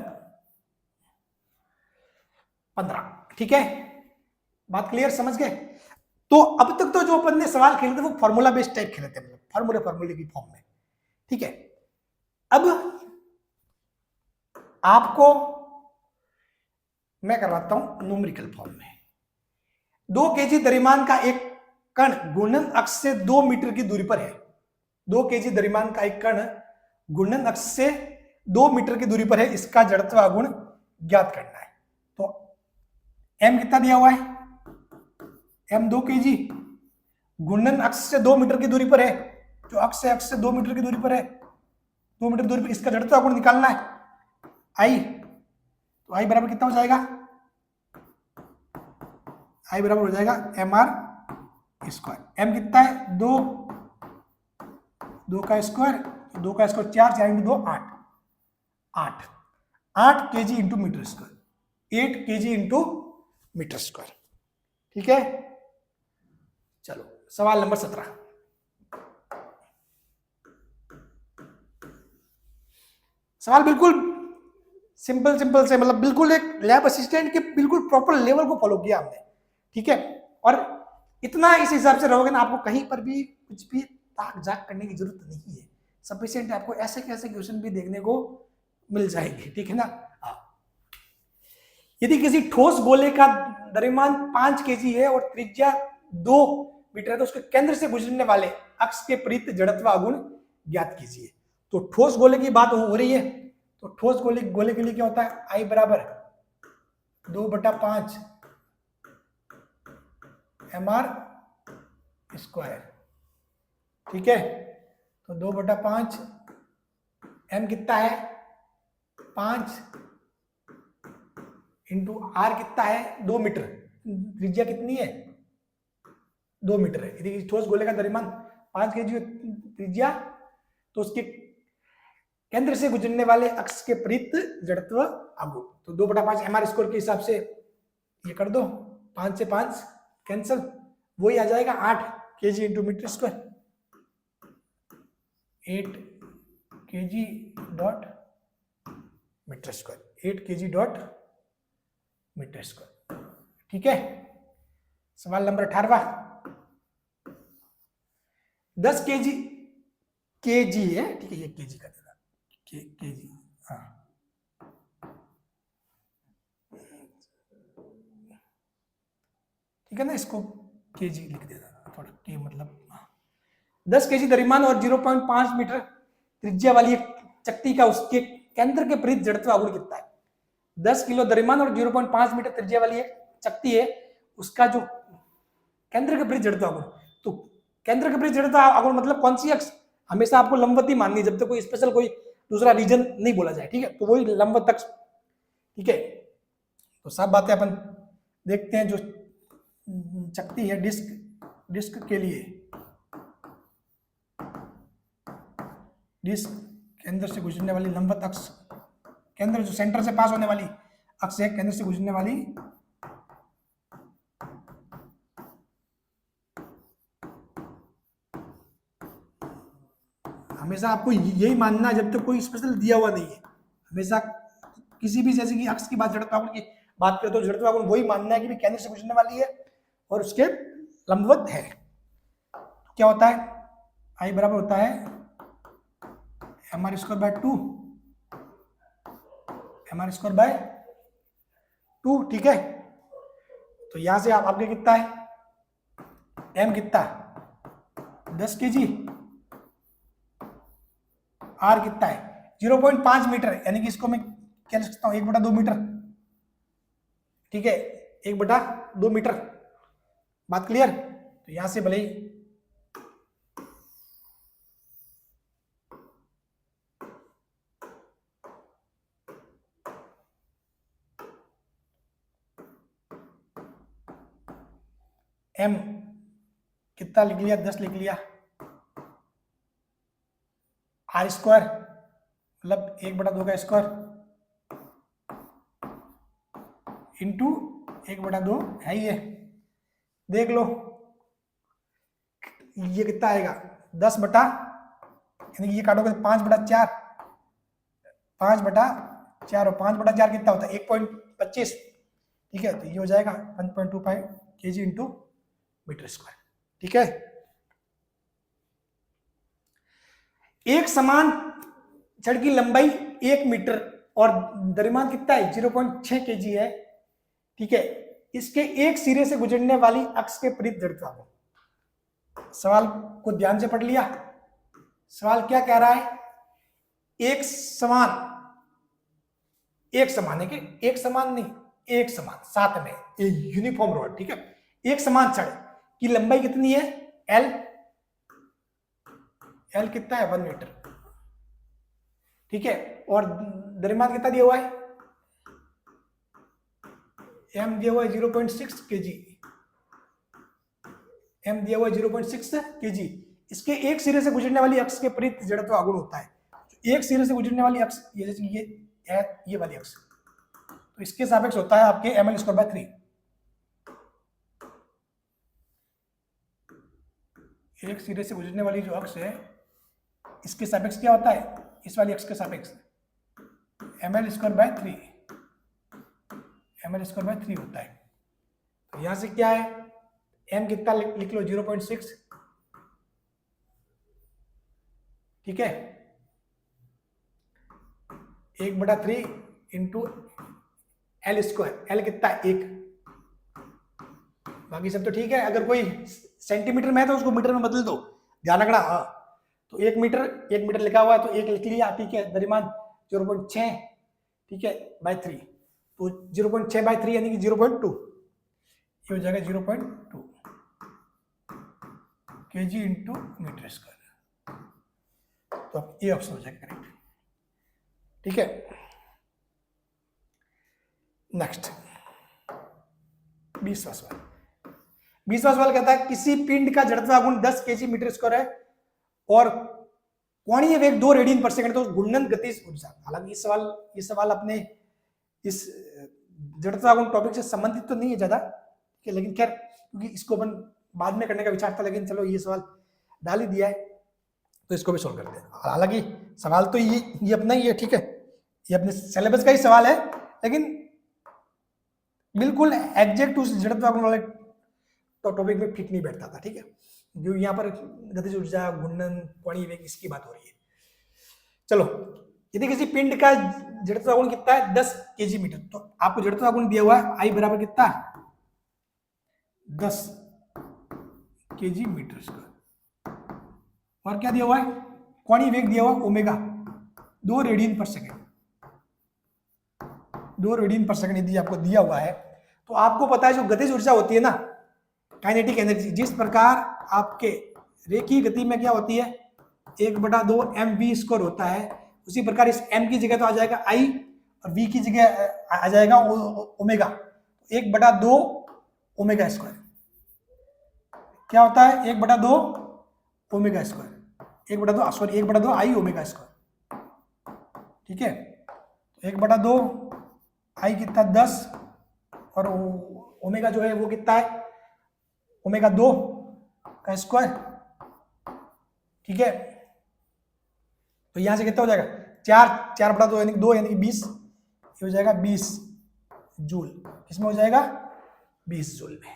15, ठीक है, बात क्लियर, समझ गए। तो अब तक तो जो अपन ने सवाल खेले थे वो फॉर्मूला बेस्ड टाइप खेले थे, मतलब फॉर्मूले की फॉर्म में, ठीक है। अब आपको मैं करवाता हूं न्यूमेरिकल फॉर्म में। 2 केजी द्रव्यमान का एक कण घूर्णन अक्ष से 2 मीटर की दूरी पर है, 2 केजी द्रव्यमान का एक कण घूर्णन अक्ष से 2 मीटर की दूरी पर है, इसका जड़त्व गुण ज्ञात करना है। तो m कितना दिया हुआ है, m 2 केजी, घूर्णन अक्ष से 2 मीटर की दूरी पर है, जो अक्ष से 2 मीटर की दूरी पर है, 2 मीटर दूरी पर, इसका जड़त्व गुण निकालना है आई, तो आई बराबर कितना हो जाएगा, आई बराबर हो जाएगा एम आर स्क्वायर, एम कितना है 2, 2 का square 4, 4 into 2 8 KG into metre square, 8 KG into metre square. ठीक है, चलो सवाल नंबर 17। सवाल बिल्कुल सिंपल सिंपल से, मतलब बिल्कुल एक लैब असिस्टेंट के बिल्कुल प्रॉपर लेवल को फॉलो किया हमने। ठीक है, और इतना इस हिसाब से रहोगे ना, आपको कहीं पर भी कुछ भी ताक झाक करने की जरूरत नहीं है। सफिशिएंट आपको ऐसे कैसे क्वेश्चन भी देखने को मिल जाएंगे। ठीक है ना। यदि किसी ठोस गोले का द्रव्यमान 5 केजी है और त्रिज्या 2 मीटर है, तो उसके केंद्र से गुजरने वाले अक्ष के प्रीत जड़त्व आगुण ज्ञात कीजिए। तो ठोस गोले की बात हो रही है, तो ठोस गोले के लिए क्या होता है, आई बराबर 2/5 mr स्क्वायर। ठीक है, तो 2/5 m कितना है 5 इंटू आर कितना है 2 मीटर, त्रिज्या कितनी है 2 मीटर है। यदि ठोस गोले का द्रव्यमान 5 केजी त्रिज्या, तो उसके केंद्र से गुजरने वाले अक्ष के प्रीत जड़त्व आगुण, तो 2/5 mr स्क्वायर के हिसाब से ये कर दो, 5 से 5 कैंसल, वही आ जाएगा 8 KG into metre square, 8 KG dot metre square, 8 KG dot metre square. ठीक है, सवाल नंबर 18। 10 केजी केजी है, ठीक है, ये केजी का देना, केजी, हाँ, ठीक है ना, इसको केजी लिख देना थोड़ा, के मतलब 10 केजी द्रव्यमान और 0.5 मीटर त्रिज्या वाली एक चक्ति का उसके केंद्र के प्रीत जड़त्व आगुण कितना है। 10 किलो द्रव्यमान और 0.5 मीटर त्रिज्या वाली एक चक्ति है, उसका जो केंद्र के प्रीत जड़त्व आगुण, तो केंद्र के प्रीत जड़त्व आगुण मतलब कौन सी अक्ष, हमेशा आपको लंबवती माननी है, जब तक कोई स्पेशल कोई दूसरा रीजन नहीं बोला जाए। ठीक है, तो वही लंबवत अक्ष। ठीक है, तो सब बातें अपन देखते हैं। जो चक्ति है डिस्क के लिए, डिस्क केंद्र से गुजरने वाली लंबवत अक्ष, केंद्र जो सेंटर से पास होने वाली अक्ष है, केंद्र से गुजरने वाली हमेशा आपको यही मानना है, जब तक कोई स्पेशल दिया हुआ नहीं है। हमेशा किसी भी, जैसे कि अक्ष की बात, जड़त्व आगुण की बात करें, तो जड़त्व आगुण वही मानना है कि केंद्र से गुजरने वाली है और उसके लंबवत है। क्या होता है, आई बराबर होता है mr square by 2, mr square by 2। ठीक है, तो यहां से आप आपके कितना है, m कितना 10 केजी, r कितना है 0.5 मीटर, यानी कि इसको मैं क्या लिख सकता हूं 1/2 मीटर। ठीक है, 1/2 मीटर, बात क्लियर। तो यहां से भले ही m कितना लिख लिया, 10 लिख लिया, r स्क्वायर मतलब 1/2 का स्क्वायर इंटू 1/2 है ये, देख लो ये कितना आएगा 10 बटा, यानी कि ये काटोगे 5/4, 5/4 और 5/4 कितना होता है 1.25। ठीक है, तो ये हो जाएगा 1.25 केजी इंटू मीटर स्क्वायर। ठीक है, एक समान छड़ की लंबाई 1 मीटर और द्रव्यमान कितना है 0.6 केजी है। ठीक है, इसके एक सिरे से गुजरने वाली अक्ष के प्रीत जड़त्व आगुण। सवाल को ध्यान से पढ़ लिया। सवाल क्या कह रहा है, एक समान है कि एक समान नहीं, एक समान साथ में यूनिफॉर्म रॉड। ठीक है, एक समान छड़ की लंबाई कितनी है एल कितना है 1 मीटर। ठीक है, और द्रव्यमान कितना दिया हुआ है m दिया हुआ है 0.6 केजी, m दिया हुआ है 0.6 केजी। इसके एक सिरे से गुजरने वाली अक्ष के प्रीत जड़त्व आगुण होता है। एक सिरे से गुजरने वाली अक्ष ये वाली अक्ष, तो इसके सापेक्ष होता है आपके ml स्क्वायर बाय 3। एक सिरे से गुजरने वाली जो अक्ष है इसके सापेक्ष क्या होता है, इस वाली अक्ष के सापेक्ष ml²/3 ml²/3 होता है। तो यहां से क्या है, m कितना लिख लो 0.6, ठीक है, 1/3 इंटू L², L कितना है 1, बाकी सब तो ठीक है। अगर कोई सेंटीमीटर में है तो उसको मीटर में बदल दो, ध्यान रखना। हाँ, तो 1 मीटर लिखा हुआ है तो 1 लिख लिया, ठीक है। द्रव्यमान 0.6, ठीक है, बाय 3, तो 0.6/3 यानी कि 0.2, ये हो जाएगा 0.2 kg इंटू मीटर स्क्वायर। तो अब ये ऑप्शन हो जाएगा करेक्ट, ठीक है। नेक्स्ट 20वां सवाल। 20वां सवाल कहता है किसी पिंड का जड़त्व गुण 10 kg मीटर स्क्वायर है और कोणीय वेग 2 रेडियन पर सेकंड, तो घूर्णन गतिज ऊर्जा। हालांकि ये सवाल अपने इस जड़त्व गुण टॉपिक से संबंधित तो नहीं है ज्यादा, ठीक है, लेकिन खैर क्योंकि इसको अपन बाद में करने का विचार था, लेकिन चलो ये सवाल डाल ही दिया है तो इसको भी सोल्व करते हैं। हालांकि सवाल तो ये अपना ही है, ठीक है, ये अपने सिलेबस का ही सवाल है, लेकिन बिल्कुल एग्जैक्ट उस जड़त्व गुण वाले तो टॉपिक में फिट नहीं बैठता था, ठीक है, जो यहाँ पर गतिज ऊर्जा, घूर्णन, कोणीय वेग इसकी बात हो रही है। चलो, यदि किसी पिंड का जड़त्व गुण कितना है 10 kg मीटर, तो आपको जड़त्व गुण दिया हुआ है I बराबर कितना 10 kg मीटर स्क्वायर, और क्या दिया हुआ है, कोणीय वेग दिया हुआ ओमेगा 2 रेडियन पर सेकंड, 2 रेडियन पर सेकंड यदि आपको दिया हुआ है, तो आपको पता है जो गतिज ऊर्जा होती है ना, काइनेटिक एनर्जी, जिस प्रकार आपके रेखीय गति में क्या होती है 1/2 mv² होता है, उसी प्रकार इस m की जगह तो आ जाएगा I और v की जगह आ जाएगा ओमेगा, 1/2 ओमेगा स्क्वायर क्या होता है 1/2 omega square, 1/2 I omega square, ठीक है। तो 1/2 I कितना 10 और ओमेगा जो है वो कितना है ओमेगा 2 का स्क्वायर, ठीक है। तो यहां से कितना हो जाएगा 4/2 यानी 2 यानी कि 20, ये हो जाएगा 20 जूल, किसमें हो जाएगा 20 जूल में,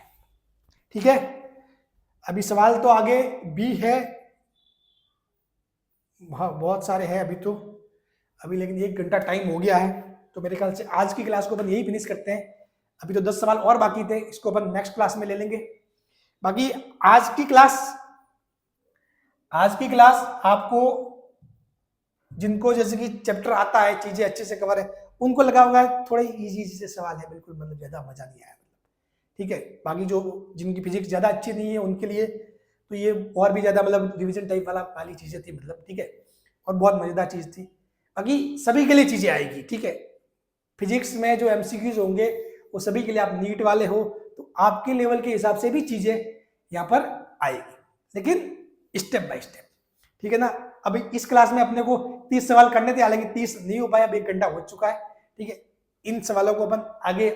ठीक है। अभी सवाल तो आगे भी है, बहुत सारे हैं अभी लेकिन 1 घंटा टाइम हो गया है, तो मेरे ख्याल से आज की क्लास को अपन यही फिनिश करते हैं। अभी तो 10 सवाल और बाकी थे, इसको अपन नेक्स्ट क्लास में ले लेंगे। बाकी आज की क्लास आपको जिनको जैसे कि चैप्टर आता है, चीजें अच्छे से कवर है, उनको लगा होगा थोड़े इजी से सवाल है, बिल्कुल मतलब ज्यादा मजा नहीं आया, ठीक है। बाकी जो जिनकी फिजिक्स ज्यादा अच्छी नहीं है उनके लिए तो ये और भी ज्यादा मतलब रिवीजन टाइप वाली चीजें थी, मतलब ठीक है, और बहुत मजेदार चीज थी। बाकी सभी के लिए चीजें आएगी, ठीक है। फिजिक्स में जो MCQs होंगे वो सभी के लिए, आप नीट वाले हो तो आपके लेवल के हिसाब से भी चीजें यहाँ पर आएगी, लेकिन स्टेप बाय स्टेप, ठीक है ना। अभी इस क्लास में अपने को 30 सवाल करने थे, हालांकि 30 नहीं हो पाया, अब 1 घंटा हो चुका है, ठीक है। इन सवालों को अपन आगे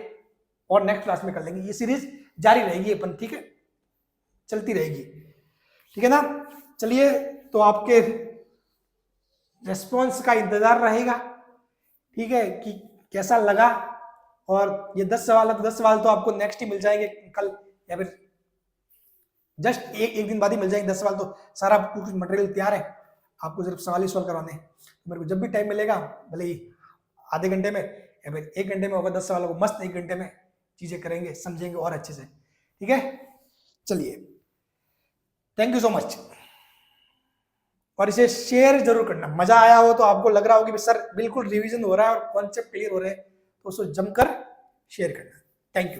और नेक्स्ट क्लास में कर लेंगे, ये सीरीज जारी रहेगी अपन, ठीक है, चलती रहेगी, ठीक है ना। चलिए, तो आपके रेस्पॉन्स का इंतजार रहेगा, ठीक है, कि कैसा लगा। और ये 10 सवाल है तो 10 सवाल तो आपको नेक्स्ट ही मिल जाएंगे, कल या फिर जस्ट एक दिन बाद ही मिल जाएंगे 10 सवाल। तो सारा कुछ मटेरियल तैयार है, आपको सिर्फ सवाल ही सॉल्व करवाने हैं। मेरे को जब भी टाइम मिलेगा, भले ही आधे घंटे में या फिर 1 घंटे में होगा, 10 सवालों को मस्त 1 घंटे में चीजें करेंगे, समझेंगे और अच्छे से, ठीक है। चलिए, थैंक यू सो मच, और इसे शेयर जरूर करना। मजा आया हो तो, आपको लग रहा हो कि सर बिल्कुल रिवीजन हो रहा है और कॉन्सेप्ट क्लियर हो रहे हैं, तो उसको जमकर शेयर करना। Thank you.